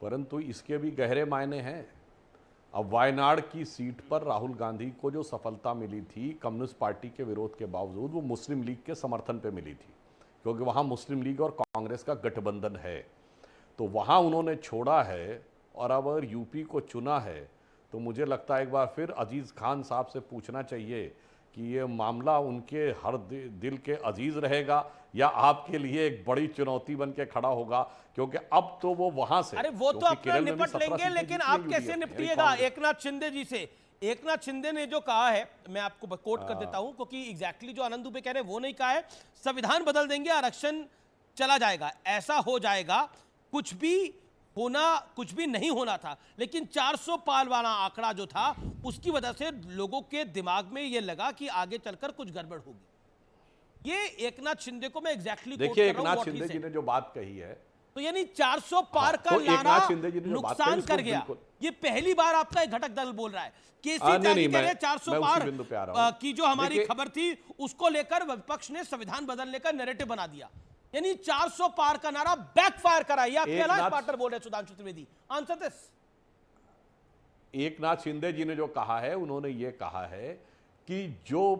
परंतु इसके भी गहरे मायने हैं। अब वायनाड की सीट पर राहुल गांधी को जो सफलता मिली थी कम्युनिस्ट पार्टी के विरोध के बावजूद, वो मुस्लिम लीग के समर्थन पे मिली थी, क्योंकि वहाँ मुस्लिम लीग और कांग्रेस का गठबंधन है, तो वहाँ उन्होंने छोड़ा है। और अब अगर यूपी को चुना है तो मुझे लगता है एक बार फिर अजीज खान साहब से पूछना चाहिए कि ये मामला उनके हर दिल के अजीज रहेगा या आपके लिए एक बड़ी चुनौती बन के खड़ा होगा, क्योंकि अब तो वो वहां से,
अरे वो तो अपना निपट लेंगे, लेकिन आप कैसे निपटिएगा एकनाथ शिंदे जी से? एकनाथ शिंदे ने जो कहा है, मैं आपको कोट कर देता हूं, क्योंकि एग्जैक्टली जो आनंद दुबे कह रहे हैं वो नहीं कहा है। संविधान बदल देंगे, आरक्षण चला जाएगा, ऐसा हो जाएगा, कुछ भी नहीं होना था। लेकिन 400 पार वाला आंकड़ा जो था, उसकी वजह से लोगों के दिमाग में ये लगा कि आगे चलकर कुछ गड़बड़ होगी। ये एकनाथ शिंदे को मैं एग्जैक्टली
देखिए, एकनाथ शिंदे जी ने जो बात कही है,
तो यानी 400 पार का
तो
लाना
नुकसान
कर गया। ये पहली बार आपका एक घटक दल बोल रहा है। केसी त्यागी कह रहे 400 पार की जो हमारी खबर थी, उसको लेकर विपक्ष ने संविधान बदलने का नैरेटिव बना दिया, यानी 400 पार का नारा बैकफायर करा। ये आपके अलायंस पार्टनर बोल रहे हैं सुधांशु त्रिवेदी, आंसर दिस।
एकनाथ शिंदे जी ने जो कहा है, उन्होंने ये कहा है कि जो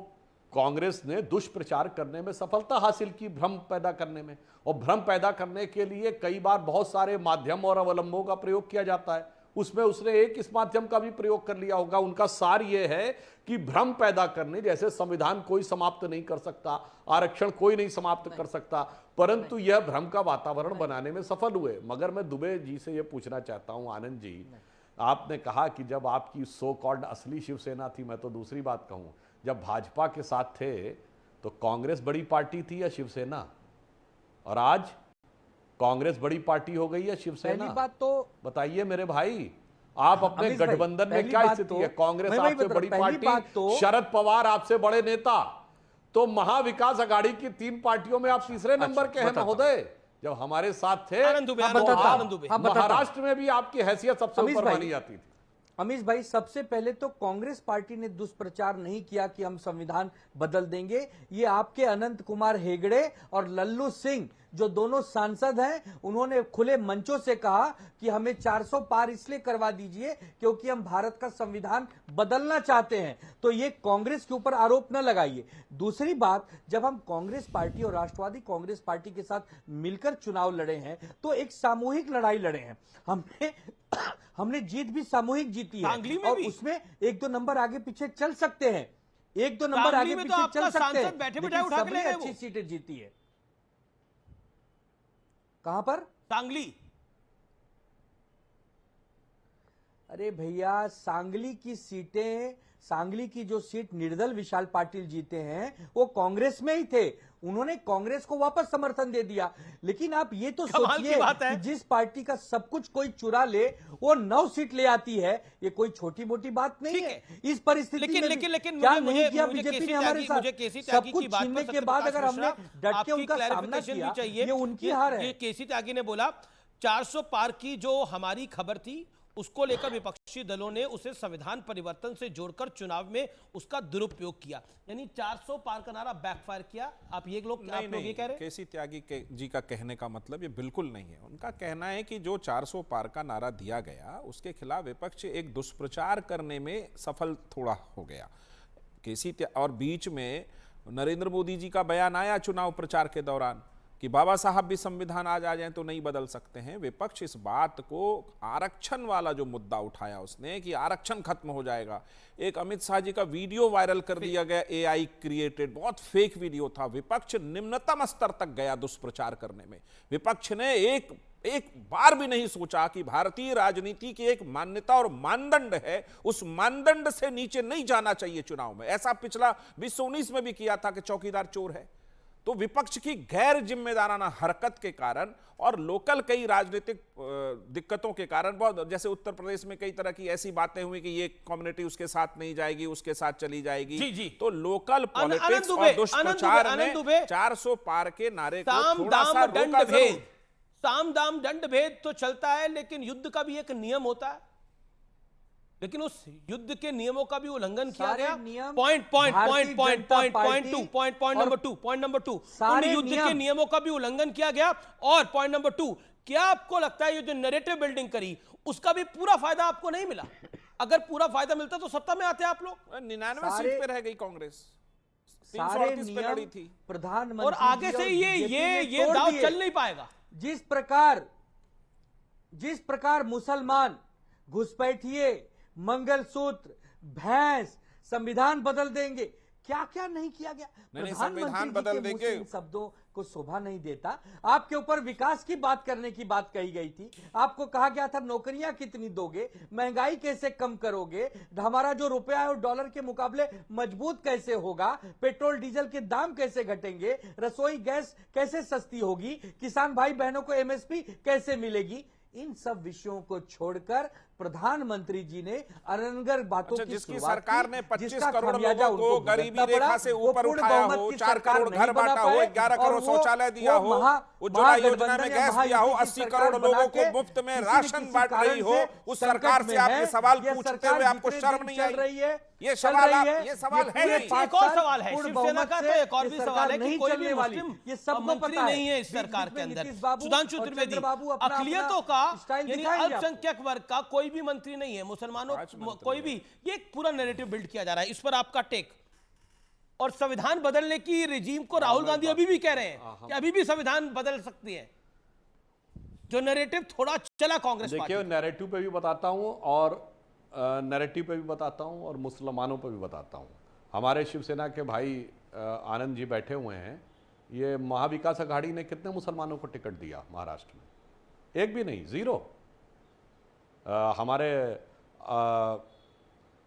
कांग्रेस ने दुष्प्रचार करने में सफलता हासिल की, भ्रम पैदा करने में, और भ्रम पैदा करने के लिए कई बार बहुत सारे माध्यम और अवलंबों का प्रयोग किया जाता है, उसमें उसने एक इस माध्यम का भी प्रयोग कर लिया होगा। उनका सार यह है कि भ्रम पैदा करने, जैसे संविधान कोई समाप्त नहीं कर सकता, आरक्षण कोई नहीं समाप्त कर सकता, परंतु यह भ्रम का वातावरण बनाने में सफल हुए। मगर मैं दुबे जी से यह पूछना चाहता हूं, आनंद जी, आपने कहा कि जब आपकी सो कॉल्ड असली शिवसेना थी, मैं तो दूसरी बात कहूं, जब भाजपा के साथ थे तो कांग्रेस बड़ी पार्टी थी या शिवसेना, और आज कांग्रेस बड़ी पार्टी हो गई या शिवसेना?
पहली बात तो
बताइए मेरे भाई, आप अपने गठबंधन में क्या स्थिति है? कांग्रेस आपसे बड़ी पार्टी, शरद पवार आपसे बड़े नेता, तो महाविकास आघाड़ी की 3 पार्टियों में आप तीसरे नंबर के हैं महोदय। जब हमारे साथ थे महाराष्ट्र में भी आपकी हैसियत सबसे ऊपर मानी जाती थी।
अमीश भाई, सबसे पहले तो कांग्रेस पार्टी ने दुष्प्रचार नहीं किया कि हम संविधान बदल देंगे। ये आपके अनंत कुमार हेगड़े और लल्लू सिंह, जो दोनों सांसद हैं, उन्होंने खुले मंचों से कहा कि हमें 400 पार इसलिए करवा दीजिए क्योंकि हम भारत का संविधान बदलना चाहते हैं। तो ये कांग्रेस के ऊपर आरोप न लगाइए। दूसरी बात, जब हम कांग्रेस पार्टी और राष्ट्रवादी कांग्रेस पार्टी के साथ मिलकर चुनाव लड़े हैं तो एक सामूहिक लड़ाई लड़े हैं। हमने जीत भी सामूहिक जीती है, और उसमें 1-2 नंबर आगे पीछे चल सकते हैं, 1-2 नंबर आगे पीछे चल सकते हैं,
बैठे उठा के ले गए,
अच्छी सीटें जीती है। कहां पर?
सांगली।
अरे भैया, सांगली की सीटें, सांगली की जो सीट निर्दल विशाल पाटिल जीते हैं वो कांग्रेस में ही थे, उन्होंने कांग्रेस को वापस समर्थन दे दिया। लेकिन आप ये तो सोचिए कि जिस पार्टी का सब कुछ कोई चुरा ले वो 9 सीट ले आती है, ये कोई छोटी मोटी बात नहीं है। इस परिस्थिति में
लेकिन
क्या नहीं किया बीजेपी ने हमारे साथ? सब कुछ छीनने के बाद अगर हमने डट के उनका सामना किया, ये उनकी हार है।
केसी त्यागी ने बोला 400 पार की जो हमारी खबर थी उसको लेकर विपक्षी दलों ने उसे संविधान परिवर्तन से जोड़कर चुनाव में उसका दुरुपयोग किया, यानी 400 पार का नारा बैकफायर किया। आप ये लोग ये कह रहे हैं?
केसी त्यागी जी का कहने का मतलब ये बिल्कुल नहीं है। उनका कहना है कि जो 400 पार का नारा दिया गया उसके खिलाफ विपक्ष एक दुष्प्रचार करने में सफल थोड़ा हो गया। और बीच में नरेंद्र मोदी जी का बयान आया चुनाव प्रचार के दौरान कि बाबा साहब भी संविधान आज आ जाएं तो नहीं बदल सकते हैं। विपक्ष इस बात को, आरक्षण वाला जो मुद्दा उठाया उसने कि आरक्षण खत्म हो जाएगा, एक अमित शाह जी का वीडियो वायरल कर दिया गया, AI क्रिएटेड, बहुत फेक वीडियो था। विपक्ष निम्नतम स्तर तक गया दुष्प्रचार करने में। विपक्ष ने एक बार भी नहीं सोचा कि भारतीय राजनीति की एक मान्यता और मानदंड है, उस मानदंड से नीचे नहीं जाना चाहिए चुनाव में। ऐसा पिछला 2019 में भी किया था कि चौकीदार चोर है। तो विपक्ष की गैर जिम्मेदाराना हरकत के कारण और लोकल कई राजनीतिक दिक्कतों के कारण, बहुत जैसे उत्तर प्रदेश में कई तरह की ऐसी बातें हुई कि ये कम्युनिटी उसके साथ नहीं जाएगी, उसके साथ चली जाएगी।
जी।
तो लोकल पॉलिटिक्स और दुष्प्रचार में 400 पार के नारे को थोड़ा सा रोका जरूर।
साम दाम दंड भेद तो चलता है, लेकिन युद्ध का भी एक नियम होता है, लेकिन उस युद्ध के नियमों का भी उल्लंघन किया गया। पॉइंट नंबर टू युद्ध के नियमों का भी उल्लंघन किया गया। और पॉइंट नंबर 2, क्या आपको लगता है ये जो नैरेटिव बिल्डिंग करी उसका भी पूरा फायदा आपको नहीं मिला? अगर पूरा फायदा मिलता तो सत्ता में आते आप लोग।
99 सीट पे रह गई कांग्रेस,
सारे नियम थी प्रधानमंत्री,
और आगे से ये दाव चल नहीं पाएगा।
जिस प्रकार मुसलमान घुसपैठिए, मंगलसूत्र, भैंस, संविधान बदल देंगे, क्या क्या नहीं किया गया।
संविधान बदल देंगे
शब्दों को शोभा नहीं देता। आपके ऊपर विकास की बात करने की बात कही गई थी। आपको कहा गया था नौकरियां कितनी दोगे, महंगाई कैसे कम करोगे, हमारा जो रुपया है वो डॉलर के मुकाबले मजबूत कैसे होगा, पेट्रोल डीजल के दाम कैसे घटेंगे, रसोई गैस कैसे सस्ती होगी, किसान भाई बहनों को एमएसपी कैसे मिलेगी। इन सब विषयों को छोड़कर प्रधानमंत्री जी ने अनंगर बातों की
जिसकी सरकार ने 25 करोड़ लोगों को गरीबी रेखा से ऊपर उठाया हो, 4 करोड़ घर बांटा हो, 11 करोड़ शौचालय दिया हो, उज्ज्वला योजना में गैस दिया हो, 80 करोड़ लोगों को मुफ्त में राशन बांट रही हो, उस सरकार से आपने सवाल पूछते हुए आपको शर्म नहीं आई? ये सवाल है ही।
एक और सवाल है शिवसेना का, तो एक और भी सवाल है कि कोई भी मुस्लिम मंत्री नहीं है इस सरकार के अंदर। सुधांशु त्रिवेदी, अकलियतों का यानी अल्पसंख्यक वर्ग का कोई भी मंत्री नहीं है, मुसलमानों कोई भी, ये पूरा नैरेटिव बिल्ड किया जा रहा है। इस पर आपका टेक? और संविधान बदलने की रिजीम को राहुल गांधी अभी भी कह रहे हैं कि अभी भी संविधान बदल सकती है। जो नैरेटिव थोड़ा चला कांग्रेस पार्टी।
देखिए, नैरेटिव पे भी बताता हूं और नैरेटिव पे भी बताता हूं और मुसलमानों पे भी बताता हूं। हमारे शिवसेना के भाई आनंद जी बैठे हुए हैं। ये महाविकास अघाड़ी ने कितने मुसलमानों को टिकट दिया महाराष्ट्र में? एक भी नहीं, 0। हमारे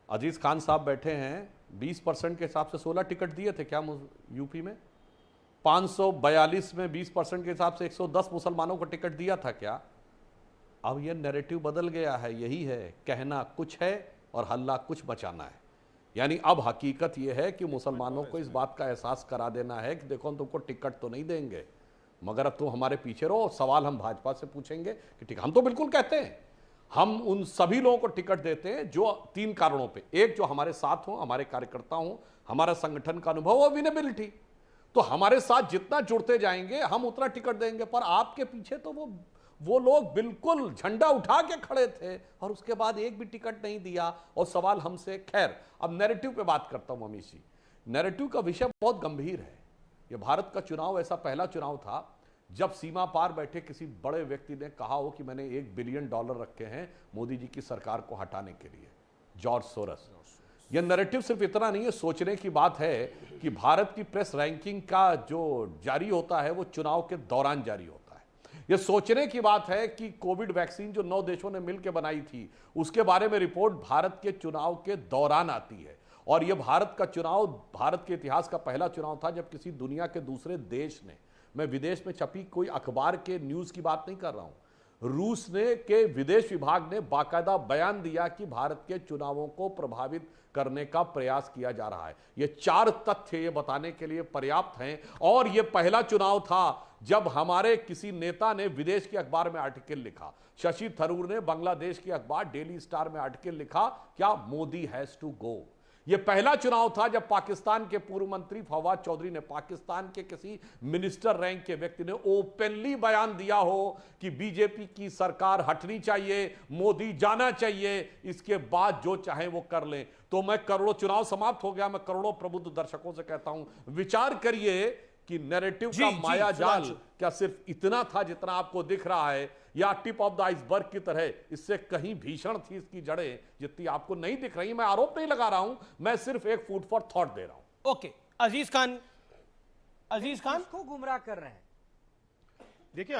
अजीज खान साहब बैठे हैं, 20% के हिसाब से 16 टिकट दिए थे क्या यूपी में? 542 में 20% के हिसाब से 110 मुसलमानों को टिकट दिया था क्या? अब यह नैरेटिव बदल गया है। यही है, कहना कुछ है और हल्ला कुछ बचाना है। यानी अब हकीकत यह है कि मुसलमानों को इस बात का एहसास करा देना है कि देखो, हम तुमको टिकट तो नहीं देंगे, मगर अब तुम हमारे पीछे रहो। सवाल हम भाजपा से पूछेंगे कि ठीक, हम तो बिल्कुल कहते हैं हम उन सभी लोगों को टिकट देते हैं जो 3 कारणों पे। एक, जो हमारे साथ हो, हमारे कार्यकर्ता हो, हमारा संगठन का अनुभव और विनेबिलिटी। तो हमारे साथ जितना जुड़ते जाएंगे हम उतना टिकट देंगे। पर आपके पीछे तो वो लोग बिल्कुल झंडा उठा के खड़े थे और उसके बाद एक भी टिकट नहीं दिया और सवाल हमसे। खैर, अब नैरेटिव पे बात करता हूं अमीश जी। नैरेटिव का विषय बहुत गंभीर है। यह भारत का चुनाव ऐसा पहला चुनाव था जब सीमा पार बैठे किसी बड़े व्यक्ति ने कहा हो कि मैंने $1 बिलियन रखे हैं मोदी जी की सरकार को हटाने के लिए, जॉर्ज सोरस। यह नैरेटिव सिर्फ इतना नहीं है, सोचने की बात है कि भारत की प्रेस रैंकिंग का जो जारी होता है वो चुनाव के दौरान जारी होता है। यह सोचने की बात है कि कोविड वैक्सीन जो 9 देशों ने मिलकर बनाई थी उसके बारे में रिपोर्ट भारत के चुनाव के दौरान आती है। और यह भारत का चुनाव भारत के इतिहास का पहला चुनाव था जब किसी दुनिया के दूसरे देश ने, मैं विदेश में छपी कोई अखबार के न्यूज की बात नहीं कर रहा हूं, रूस ने के विदेश विभाग ने बाकायदा बयान दिया कि भारत के चुनावों को प्रभावित करने का प्रयास किया जा रहा है। ये 4 तथ्य ये बताने के लिए पर्याप्त हैं। और ये पहला चुनाव था जब हमारे किसी नेता ने विदेश के अखबार में आर्टिकल लिखा। शशि थरूर ने बांग्लादेश के अखबार डेली स्टार में आर्टिकल लिखा, क्या मोदी हैज टू गो। यह पहला चुनाव था जब पाकिस्तान के पूर्व मंत्री फवाद चौधरी ने, पाकिस्तान के किसी मिनिस्टर रैंक के व्यक्ति ने ओपनली बयान दिया हो कि बीजेपी की सरकार हटनी चाहिए, मोदी जाना चाहिए, इसके बाद जो चाहे वो कर लें। तो मैं करोड़ों, चुनाव समाप्त हो गया, मैं करोड़ों प्रबुद्ध दर्शकों से कहता हूं, विचार करिए कि नैरेटिव का माया जाल क्या सिर्फ इतना था जितना आपको दिख रहा है, या टिप ऑफ द आइसबर्ग की तरह इससे कहीं भीषण थी इसकी जड़ें जितनी आपको नहीं दिख रही। मैं आरोप नहीं लगा रहा हूं, मैं सिर्फ एक फूड फॉर थॉट दे रहा हूं।
ओके, अजीज खान
को गुमराह कर रहे हैं।
देखिए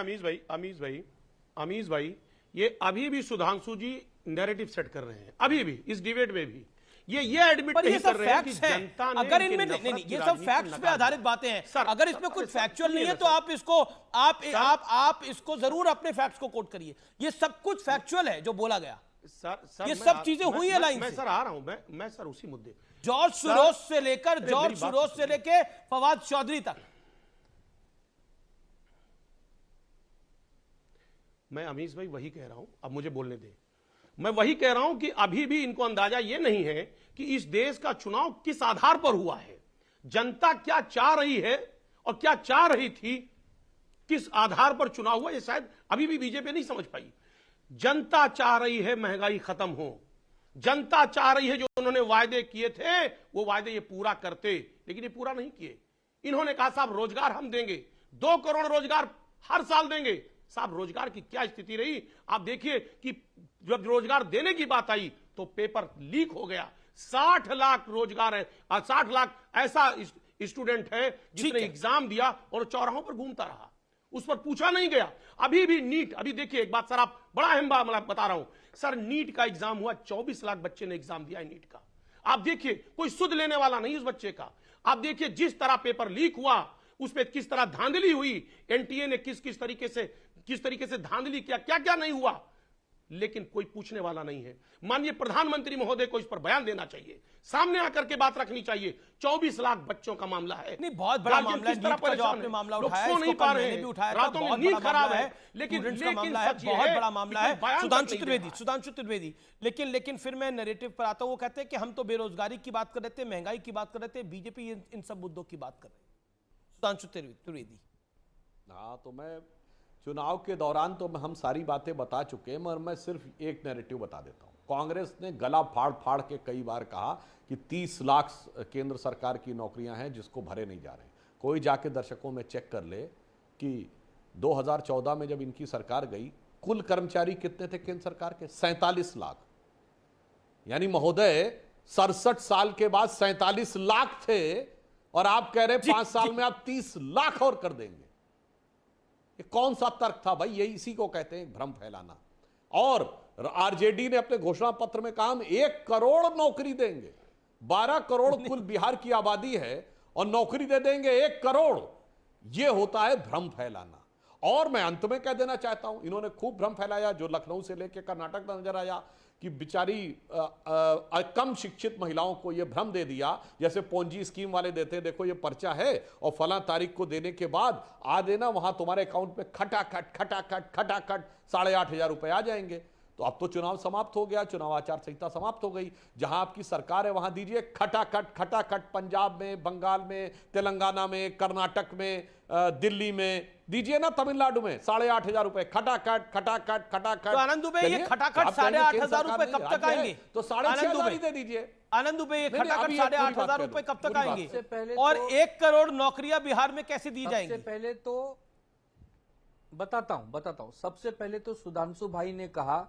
अमीश भाई, ये अभी भी सुधांशु जी नैरेटिव सेट कर रहे हैं, अभी भी इस डिबेट में भी ये एडमिट
पर ये
नहीं
सब
कर रहे हैं कि
फैक्ट्स हैं।
जनता ने
अगर
इनके
इनमें
नफरत
नहीं,
की
ये सब
राजनीति को
फैक्ट्स पे
नकार
आधारित
दिया।
बातें हैं।
सर,
अगर इसमें
सर,
कुछ
सर,
फैक्चुअल नहीं है
सुनिए
तो
ना,
आप इसको आप इसको जरूर अपने फैक्ट्स को कोट करिए। ये सब कुछ फैक्चुअल है जो बोला गया।
सर
ये
मैं
सब चीजें हुई है लाइन
मैं
से।
सर आ रहा हूं, मैं सर उसी मुद्दे
जॉर्ज सुरोज से लेकर फवाद चौधरी तक।
मैं अमीश भाई वही कह रहा हूं, अब मुझे बोलने दे। मैं वही कह रहा हूं कि अभी भी इनको अंदाजा यह नहीं है कि इस देश का चुनाव किस आधार पर हुआ है, जनता क्या चाह रही है और क्या चाह रही थी, किस आधार पर चुनाव हुआ, ये शायद अभी भी बीजेपी नहीं समझ पाई। जनता चाह रही है महंगाई खत्म हो, जनता चाह रही है जो उन्होंने वायदे किए थे वो वायदे ये पूरा करते, लेकिन ये पूरा नहीं किए। इन्होंने कहा साहब रोजगार हम देंगे, 2 करोड़ रोजगार हर साल देंगे। साहब रोजगार की क्या स्थिति रही आप देखिए कि जब रोजगार देने की बात आई तो पेपर लीक हो गया। 60 लाख रोजगार है, 60 लाख ऐसा स्टूडेंट है जिसने एग्जाम दिया और चौराहों पर घूमता रहा, उस पर पूछा नहीं गया। अभी भी नीट, अभी देखिए एक बात सर, आप बड़ा अहम बात मैं बता रहा हूं सर, नीट का एग्जाम हुआ, 24 लाख बच्चे ने एग्जाम दिया है नीट का। आप देखिए कोई सुध लेने वाला नहीं उस बच्चे का। आप देखिए जिस तरह पेपर लीक हुआ उस पर किस तरह धांधली हुई, एनटीए ने किस तरीके से धांधली किया, क्या क्या नहीं हुआ, लेकिन कोई पूछने वाला नहीं है। माननीय प्रधानमंत्री महोदय को इस पर बयान देना चाहिए, सामने आकर के बात रखनी चाहिए। 24 लाख बच्चों का मामला है,
नहीं बहुत बड़ा मामला है, नीट का जो आपने मामला उठाया है, इसको कल मैंने भी उठाया था, बहुत बड़ा मामला है, लेकिन का मामला है, बहुत बड़ा मामला है। सुधांशु त्रिवेदी, लेकिन फिर मैं नैरेटिव पर आता हूं, वो कहते हैं कि हम तो बेरोजगारी की बात कर रहे थे, महंगाई की बात कर रहे थे, बीजेपी इन सब मुद्दों की बात कर रही है। सुधांशु त्रिवेदी।
हाँ, तो मैं चुनाव के दौरान तो हम सारी बातें बता चुके हैं, मगर मैं सिर्फ एक नैरेटिव बता देता हूं। कांग्रेस ने गला फाड़ फाड़ के कई बार कहा कि 30 लाख केंद्र सरकार की नौकरियां हैं जिसको भरे नहीं जा रहे। कोई जाके दर्शकों में चेक कर ले कि 2014 में जब इनकी सरकार गई, कुल कर्मचारी कितने थे केंद्र सरकार के? 47 लाख। यानी महोदय 67 साल के बाद 47 लाख थे और आप कह रहे 5 साल में आप 30 लाख और कर देंगे। ये कौन सा तर्क था भाई? यही इसी को कहते हैं भ्रम फैलाना। और आरजेडी ने अपने घोषणा पत्र में कहा हम 1 करोड़ नौकरी देंगे। 12 करोड़ कुल बिहार की आबादी है और नौकरी दे देंगे 1 करोड़। यह होता है भ्रम फैलाना। और मैं अंत में कह देना चाहता हूं, इन्होंने खूब भ्रम फैलाया जो लखनऊ से लेकर कर्नाटक तक नजर आया कि बेचारी कम शिक्षित महिलाओं को यह भ्रम दे दिया जैसे पोंजी स्कीम वाले देते हैं, देखो ये पर्चा है और फला तारीख को देने के बाद आ देना, वहां तुम्हारे अकाउंट में खटाखट 8,500 रुपए आ जाएंगे। तो अब तो चुनाव समाप्त हो गया, चुनाव आचार संहिता समाप्त हो गई। जहां आपकी सरकार है वहां दीजिए खटाखट। पंजाब में, बंगाल में, तेलंगाना में, कर्नाटक में, दिल्ली में दीजिए ना, तमिलनाडु में 8,500 रुपए खटाखट।
तो आनंद दुबे ये खटाखट 8,500 रुपए कब तक आएंगे?
तो 6,500 ही दे दीजिए।
आनंद दुबे ये खटाखट 8,500 रुपए कब तक आएंगे?
पहले
और
तो
1 करोड़ नौकरियां बिहार में कैसे दी जाएंगी?
सबसे पहले तो बताता हूं। सबसे पहले तो सुधांशु भाई ने कहा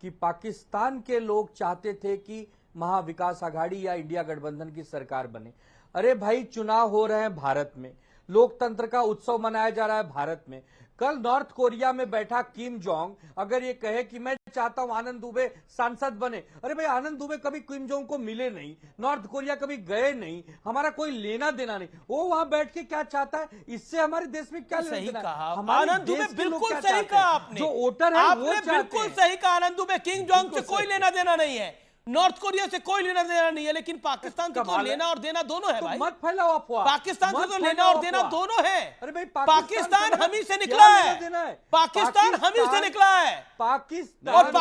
कि पाकिस्तान के लोग चाहते थे कि महाविकास आघाड़ी या इंडिया गठबंधन की सरकार बने। अरे भाई, चुनाव हो रहे हैं भारत में, लोकतंत्र का उत्सव मनाया जा रहा है भारत में। कल नॉर्थ कोरिया में बैठा किम जोंग अगर ये कहे कि मैं चाहता हूं आनंद दुबे सांसद बने, अरे भाई आनंद दुबे कभी किम जोंग को मिले नहीं, नॉर्थ कोरिया कभी गए नहीं, हमारा कोई लेना देना नहीं। वो वहां बैठ के क्या चाहता है, इससे हमारे देश में क्या
सही
लेना
कहा
हमारे
आनंद दुबे,
देश के लोग
बिल्कुल
क्या
सही
चाहते
कहा
हैं?
आपने,
जो वोटर है वो
आपने
चाहते
बिल्कुल
हैं।
सही कहा आनंद दुबे, किम जोंग से कोई लेना देना नहीं है, नॉर्थ कोरिया से कोई लेना देना नहीं है, लेकिन पाकिस्तान से तो लेना और देना दोनों है भाई।
मत फैलाओ अफवाह।
पाकिस्तान से तो लेना और देना दोनों है।
अरे भाई
पाकिस्तान हम ही से निकला है, पाकिस्तान हम ही से निकला है। और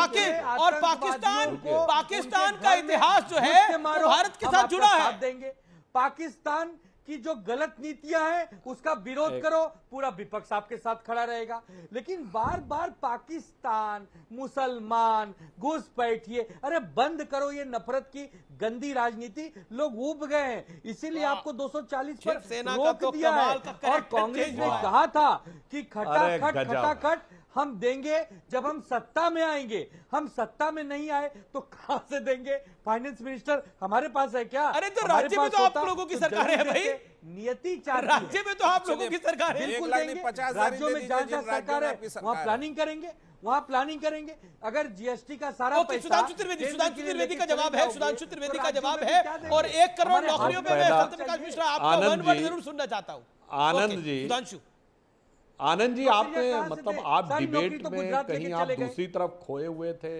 पाकिस्तान का इतिहास जो है वो भारत के साथ जुड़ा है।
पाकिस्तान की जो गलत नीतियां हैं उसका विरोध करो, पूरा विपक्ष आपके साथ खड़ा रहेगा। लेकिन बार बार पाकिस्तान, मुसलमान, घुसपैठिए, अरे बंद करो ये नफरत की गंदी राजनीति। लोग ऊब गए हैं, इसीलिए आपको 240 पर रोक दिया है। और कांग्रेस ने कहा था कि खटाखट हम देंगे जब हम सत्ता में आएंगे। हम सत्ता में नहीं आए तो कहां से देंगे? फाइनेंस मिनिस्टर हमारे पास है क्या?
अरे तो राज्य में तो आप लोगों की सरकार है भाई,
नियति चार
राज्य में तो आप लोगों की सरकार है।
बिल्कुल देंगे। राज्यों में जहां सरकार है वहां प्लानिंग करेंगे, वहां प्लानिंग करेंगे। अगर जीएसटी का सारा पैसा
सुधांशु त्रिवेदी का जवाब है, सुधांशु त्रिवेदी का जवाब है, और 1 करोड़ नौकरियों पे मैं सत्यप्रकाश मिश्रा आपका वन वर्ड जरूर सुनना चाहता हूं।
आनंद जी,
सुधांशु,
आनंद जी, आपने मतलब आप डिबेट में कहीं आप दूसरी तरफ खोए हुए थे।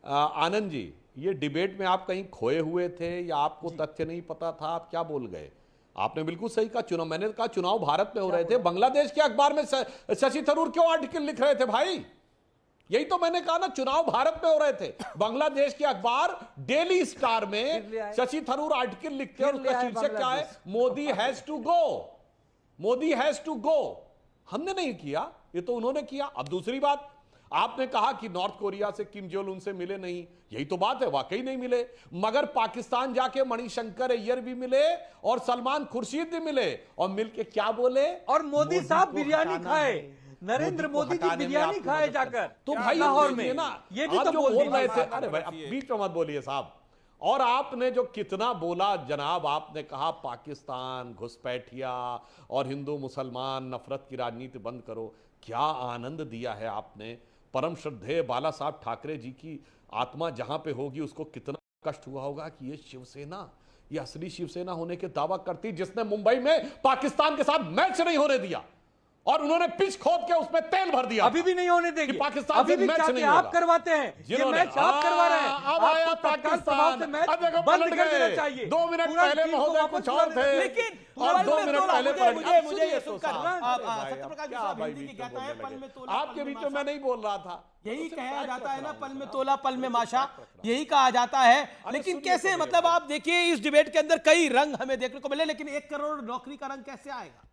आनंद जी, ये डिबेट में आप कहीं खोए हुए थे या आपको तथ्य नहीं पता था, आप क्या बोल गए? आपने बिल्कुल सही कहा, चुनाव, मैंने कहा चुनाव भारत में हो रहे थे, बांग्लादेश के अखबार में शशि थरूर क्यों आर्टिकल लिख रहे थे भाई? यही तो मैंने कहा ना, चुनाव भारत में हो रहे थे, बांग्लादेश के अखबार डेली स्टार में शशि थरूर आर्टिकल लिखते हैं और उसका शीर्षक क्या है? Modi has to go, Modi has to go. हमने नहीं किया, ये तो उन्होंने किया। अब दूसरी बात, आपने कहा कि नॉर्थ कोरिया से किम जोंग उन से मिले नहीं, यही तो बात है, वाकई नहीं मिले। मगर पाकिस्तान जाके मणिशंकर अय्यर भी मिले और सलमान खुर्शीद भी मिले, और मिलके क्या बोले?
और मोदी साहब बिरयानी खाए, नरेंद्र मोदी जी बिरयानी खाए जाकर।
तो भाई
लाहौर में
ना,
ये भी
आप
तो
जो
बोल
रहे थे,
बात
अरे भाई
रखिए।
बीच में मत बोलिए साहब। और आपने जो कितना बोला जनाब, आपने कहा पाकिस्तान, घुसपैठिया और हिंदू मुसलमान नफरत की राजनीति बंद करो। क्या आनंद दिया है आपने। परम श्रद्धेय बाला साहब ठाकरे जी की आत्मा जहां पे होगी, उसको कितना कष्ट हुआ होगा कि ये शिवसेना, ये असली शिवसेना होने के दावा करती, जिसने मुंबई में पाकिस्तान के साथ मैच नहीं होने दिया और उन्होंने पिच खोद के उसमें तेल भर दिया।
अभी भी नहीं होने देंगे,
पाकिस्तान
अभी भी
मैच
चाहते
नहीं
आप
होगा।
करवाते हैं, ये मैच आप करवा रहे हैं।
अब आया
आपको तत्काल प्रभाव से मैच बंद कर देना चाहिए।
2 मिनट
पूरा
पहले
टीम को
महोदय
वापस
कुछ और
बुला
थे,
देना।
लेकिन
और 2 मिनट पहले
मुझे ये सुनकर सत्यप्रकाश मिश्रा हिंदी की कहता है, पल में तोला
आपके बीच में मैं नहीं बोल रहा था।
यही कहा जाता है ना, पल में तोला पल में माशा, यही कहा जाता है। लेकिन कैसे, मतलब आप देखिए इस डिबेट के अंदर कई रंग हमें देखने को मिले, लेकिन 1 करोड़ नौकरी का रंग कैसे आएगा?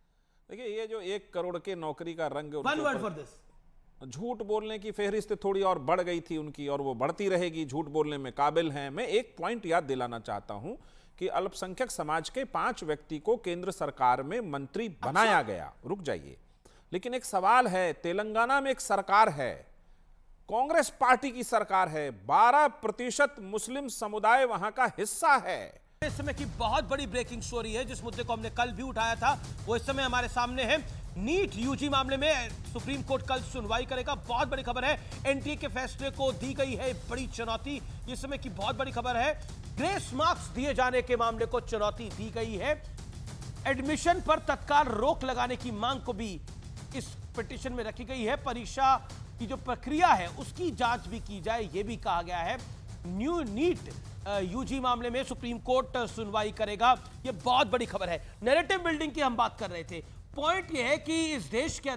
देखिए, ये जो 1 करोड़ के नौकरी का रंग,
वन वर्ड फॉर दिस,
झूठ बोलने की फेहरिस्त थोड़ी और बढ़ गई थी उनकी, और वो बढ़ती रहेगी। झूठ बोलने में काबिल हैं। मैं एक पॉइंट याद दिलाना चाहता हूं कि अल्पसंख्यक समाज के 5 व्यक्ति को केंद्र सरकार में मंत्री बनाया गया। रुक जाइए, लेकिन एक सवाल है, तेलंगाना में एक सरकार है, कांग्रेस पार्टी की सरकार है, 12% मुस्लिम समुदाय वहां का हिस्सा है।
इस समय की बहुत बड़ी ब्रेकिंग स्टोरी है, जिस मुद्दे को हमने कल भी उठाया था, वो इस समय हमारे सामने है। नीट यूजी मामले में सुप्रीम कोर्ट कल सुनवाई करेगा, बहुत बड़ी खबर है। एनटीए के फैसले को दी गई है बड़ी चुनौती, इस समय की बहुत बड़ी खबर है। ग्रेस मार्क्स दिए जाने के मामले को चुनौती दी गई है। एडमिशन पर तत्काल रोक लगाने की मांग को भी इस पिटीशन में रखी गई है। परीक्षा की जो प्रक्रिया है उसकी जांच भी की जाए, यह भी कहा गया है। नीट यूजी मामले में सुप्रीम कोर्ट सुनवाई करेगा, यह बहुत बड़ी खबर है। नैरेटिव बिल्डिंग की हम बात कर रहे थे। पॉइंट यह है कि इस देश के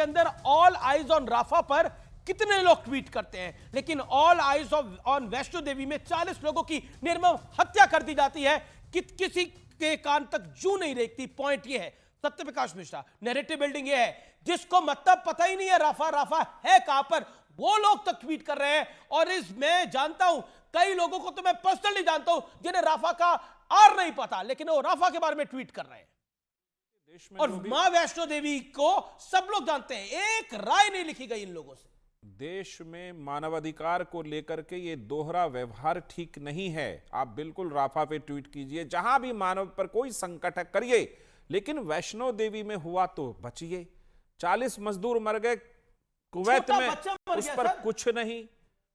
अंदर ऑल आइज ऑन राफा पर कितने लोग ट्वीट करते हैं, लेकिन all eyes on Vaishno Devi में 40 लोगों की निर्मम हत्या कर दी जाती है, किसी के कान तक जू नहीं रेखती। पॉइंट यह है सत्यप्रकाश मिश्रा, नैरेटिव बिल्डिंग यह है, जिसको मतलब पता ही नहीं है राफा है कहां पर, वो लोग तक ट्वीट कर रहे हैं। और मैं जानता हूं कई लोगों को, तो मैं पर्सनली जानता हूं, जिन्हें राफा का आर नहीं पता, लेकिन वो राफा के बारे में ट्वीट कर रहे हैं। और मां वैष्णो देवी को सब लोग जानते हैं, एक राय नहीं लिखी गई इन लोगों से।
देश में मानवाधिकार को लेकर के ये दोहरा व्यवहार ठीक नहीं है। आप बिल्कुल राफा पे ट्वीट कीजिए, जहां भी मानव पर कोई संकट है करिए, लेकिन वैष्णो देवी में हुआ तो बचिए। 40 मजदूर मर गए कुवैत में, उस पर कुछ नहीं।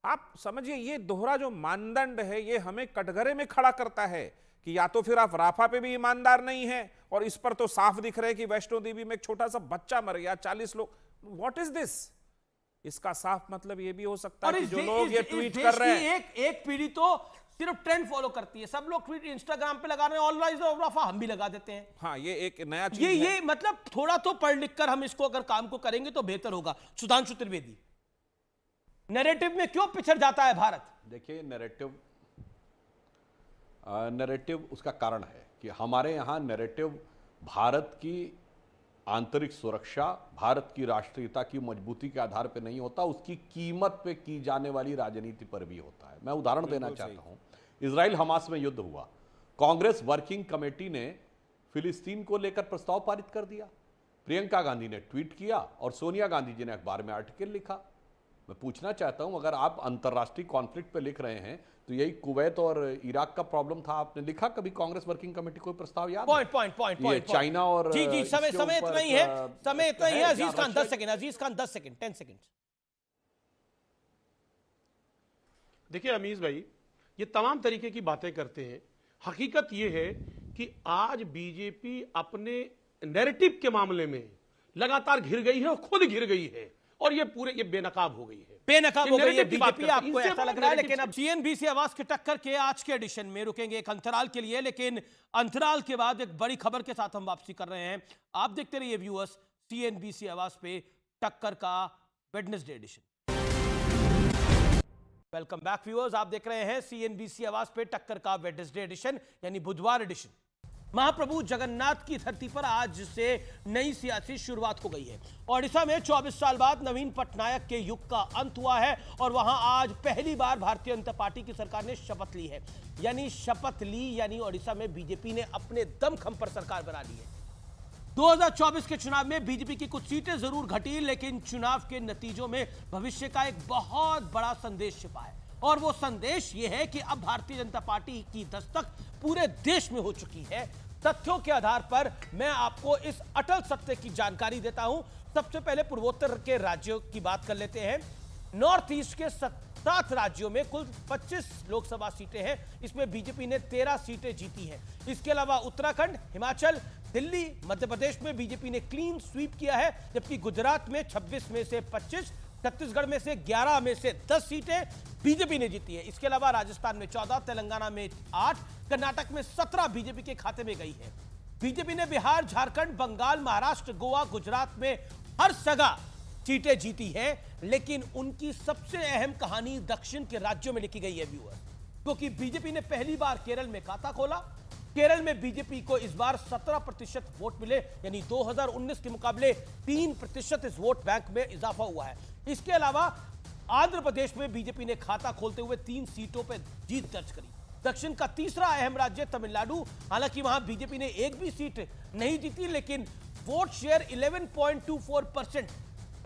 आप समझिए, ये दोहरा जो मानदंड है, ये हमें कटघरे में खड़ा करता है कि या तो फिर आप राफा पे भी ईमानदार नहीं है, और इस पर तो साफ दिख रहा है कि वैष्णो देवी में एक छोटा सा बच्चा मर गया, 40 लोग। What is this? इसका साफ मतलब ये भी हो सकता है कि जो लोग ये ट्वीट कर रहे हैं,
एक पीढ़ी तो सिर्फ ट्रेंड फॉलो करती है। सब लोग ट्वीट इंस्टाग्राम पे लगा रहे हैं, ऑल आइज ऑन राफा, हम भी लगा देते हैं।
हाँ, ये एक नया चीज
ये मतलब थोड़ा तो पढ़ लिख कर हम इसको अगर काम को करेंगे तो बेहतर होगा। सुधांशु त्रिवेदी, नैरेटिव में क्यों पिछड़ जाता है भारत?
देखिए, नैरेटिव उसका कारण है कि हमारे यहाँ नैरेटिव भारत की आंतरिक सुरक्षा, भारत की राष्ट्रीयता की मजबूती के आधार पर नहीं होता, उसकी कीमत पे की जाने वाली राजनीति पर भी होता है। मैं उदाहरण देना चाहता हूं। इजराइल हमास में युद्ध हुआ, कांग्रेस वर्किंग कमेटी ने फिलिस्तीन को लेकर प्रस्ताव पारित कर दिया, प्रियंका गांधी ने ट्वीट किया और सोनिया गांधी जी ने अखबार में आर्टिकल लिखा। मैं पूछना चाहता हूं, अगर आप अंतर्राष्ट्रीय कॉन्फ्लिक्ट पे लिख रहे हैं तो यही कुवैत और इराक का प्रॉब्लम था, आपने लिखा कभी कांग्रेस वर्किंग कमेटी कोई प्रस्ताव याद है?
पॉइंट
चाइना और
जी समय इतना ही है, समय इतना ही है। अजीज खान 10 सेकंड, अजीज खान 10 सेकंड, 10 सेकंड।
देखिए अमीज भाई, ये तमाम तरीके की बातें करते हैं। हकीकत ये है कि आज बीजेपी अपने नैरेटिव के मामले में लगातार घिर गई है और खुद घिर गई है, और ये बेनकाब हो गई है,
बेनकाब हो गई है बीजेपी। आपको ऐसा लग रहा है, लेकिन अब सीएनबीसी आवाज के टक्कर के आज के एडिशन में रुकेंगे एक अंतराल के लिए, लेकिन अंतराल के बाद एक बड़ी खबर के साथ हम वापसी कर रहे हैं। आप देखते रहिए व्यूअर्स, सीएनबीसी आवाज पे टक्कर का Wednesday edition. Welcome back viewers, आप देख रहे हैं सीएनबीसी आवाज पे टक्कर का वेडनेसडे एडिशन, यानी बुधवार एडिशन। महाप्रभु जगन्नाथ की धरती पर आज से नई सियासी शुरुआत हो गई है। ओडिशा में 24 साल बाद नवीन पटनायक के युग का अंत हुआ है और वहां आज पहली बार भारतीय जनता पार्टी की सरकार ने शपथ ली है। यानी ओडिशा में बीजेपी ने अपने दमखम पर सरकार बना ली है। 2024 के चुनाव में बीजेपी की कुछ सीटें जरूर घटी, लेकिन चुनाव के नतीजों में भविष्य का एक बहुत बड़ा संदेश छिपा है, और वो संदेश ये है कि अब भारतीय जनता पार्टी की दस्तक पूरे देश में हो चुकी है। तथ्यों के आधार पर मैं आपको इस अटल सत्य की जानकारी देता हूं। सबसे पहले पूर्वोत्तर के राज्यों की बात कर लेते हैं। नॉर्थ ईस्ट के 7 राज्यों में कुल 25 लोकसभा सीटें हैं, इसमें बीजेपी ने 13 सीटें जीती हैं। इसके अलावा उत्तराखंड, हिमाचल, दिल्ली, मध्य प्रदेश में बीजेपी ने क्लीन स्वीप किया है, जबकि गुजरात में 26 में से 25, छत्तीसगढ़ में से 11 में से 10 सीटें बीजेपी ने जीती है। इसके अलावा राजस्थान में 14, तेलंगाना में 8, कर्नाटक में 17 बीजेपी के खाते में गई है। बीजेपी ने बिहार, झारखंड, बंगाल, महाराष्ट्र, गोवा, गुजरात में हर जगह सीटें जीती है, लेकिन उनकी सबसे अहम कहानी दक्षिण के राज्यों में लिखी गई है व्यूअर, क्योंकि बीजेपी ने पहली बार केरल में खाता खोला। केरल में बीजेपी को इस बार 17% वोट मिले, यानी 2019 के मुकाबले 3% इस वोट बैंक में इजाफा हुआ है। इसके अलावा आंध्र प्रदेश में बीजेपी ने खाता खोलते हुए 3 सीटों पर जीत दर्ज करी। दक्षिण का तीसरा अहम राज्य तमिलनाडु, हालांकि वहां बीजेपी ने एक भी सीट नहीं जीती, लेकिन वोट शेयर 11.24%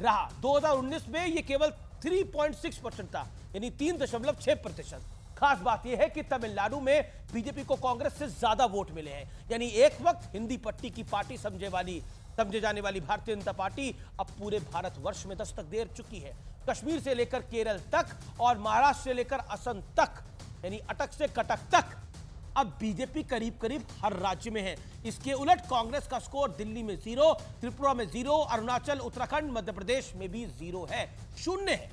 रहा। 2019 में यह केवल 3.6% था, यानी 3.6%। खास बात यह है कि तमिलनाडु में बीजेपी को कांग्रेस से ज्यादा वोट मिले हैं, यानी एक वक्त हिंदी पट्टी की पार्टी समझे जाने वाली भारतीय जनता पार्टी अब पूरे भारतवर्ष में दस्तक दे चुकी है। कश्मीर से लेकर केरल तक और महाराष्ट्र से लेकर असम तक, यानी अटक से कटक तक अब बीजेपी करीब करीब हर राज्य में है। इसके उलट कांग्रेस का स्कोर दिल्ली में 0, त्रिपुरा में 0, अरुणाचल, उत्तराखंड, मध्य प्रदेश में भी 0 है, 0 है।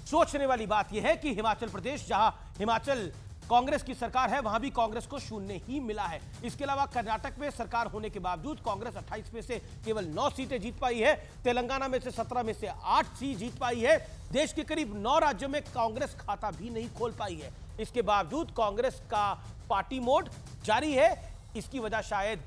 सोचने वाली बात यह है कि हिमाचल प्रदेश, जहां हिमाचल कांग्रेस की सरकार है, वहां भी कांग्रेस को 0 ही मिला है। इसके अलावा कर्नाटक में सरकार होने के बावजूद कांग्रेस 28 में से केवल 9 सीटें जीत पाई है। तेलंगाना में से 17 में से 8 सीट जीत पाई है। देश के करीब 9 राज्यों में कांग्रेस खाता भी नहीं खोल पाई है। इसके बावजूद कांग्रेस का पार्टी मोड जारी है। इसकी वजह शायद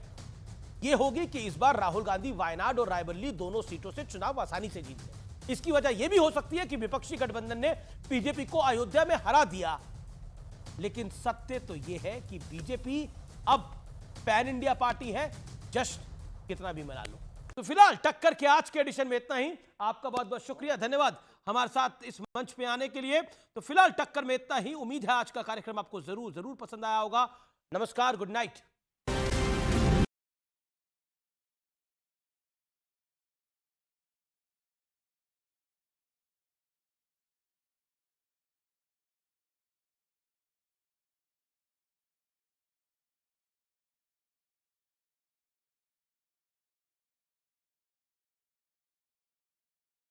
ये होगी कि इस बार राहुल गांधी वायनाड और रायबरेली दोनों सीटों से चुनाव आसानी से जीत गए। इसकी वजह यह भी हो सकती है कि विपक्षी गठबंधन ने बीजेपी को अयोध्या में हरा दिया, लेकिन सत्य तो यह है कि बीजेपी अब पैन इंडिया पार्टी है, जश्न कितना भी मना लो। तो फिलहाल टक्कर के आज के एडिशन में इतना ही। आपका बहुत बहुत शुक्रिया, धन्यवाद हमारे साथ इस मंच पे आने के लिए। तो फिलहाल टक्कर में इतना ही। उम्मीद है आज का कार्यक्रम आपको जरूर पसंद आया होगा। नमस्कार, गुड नाइट।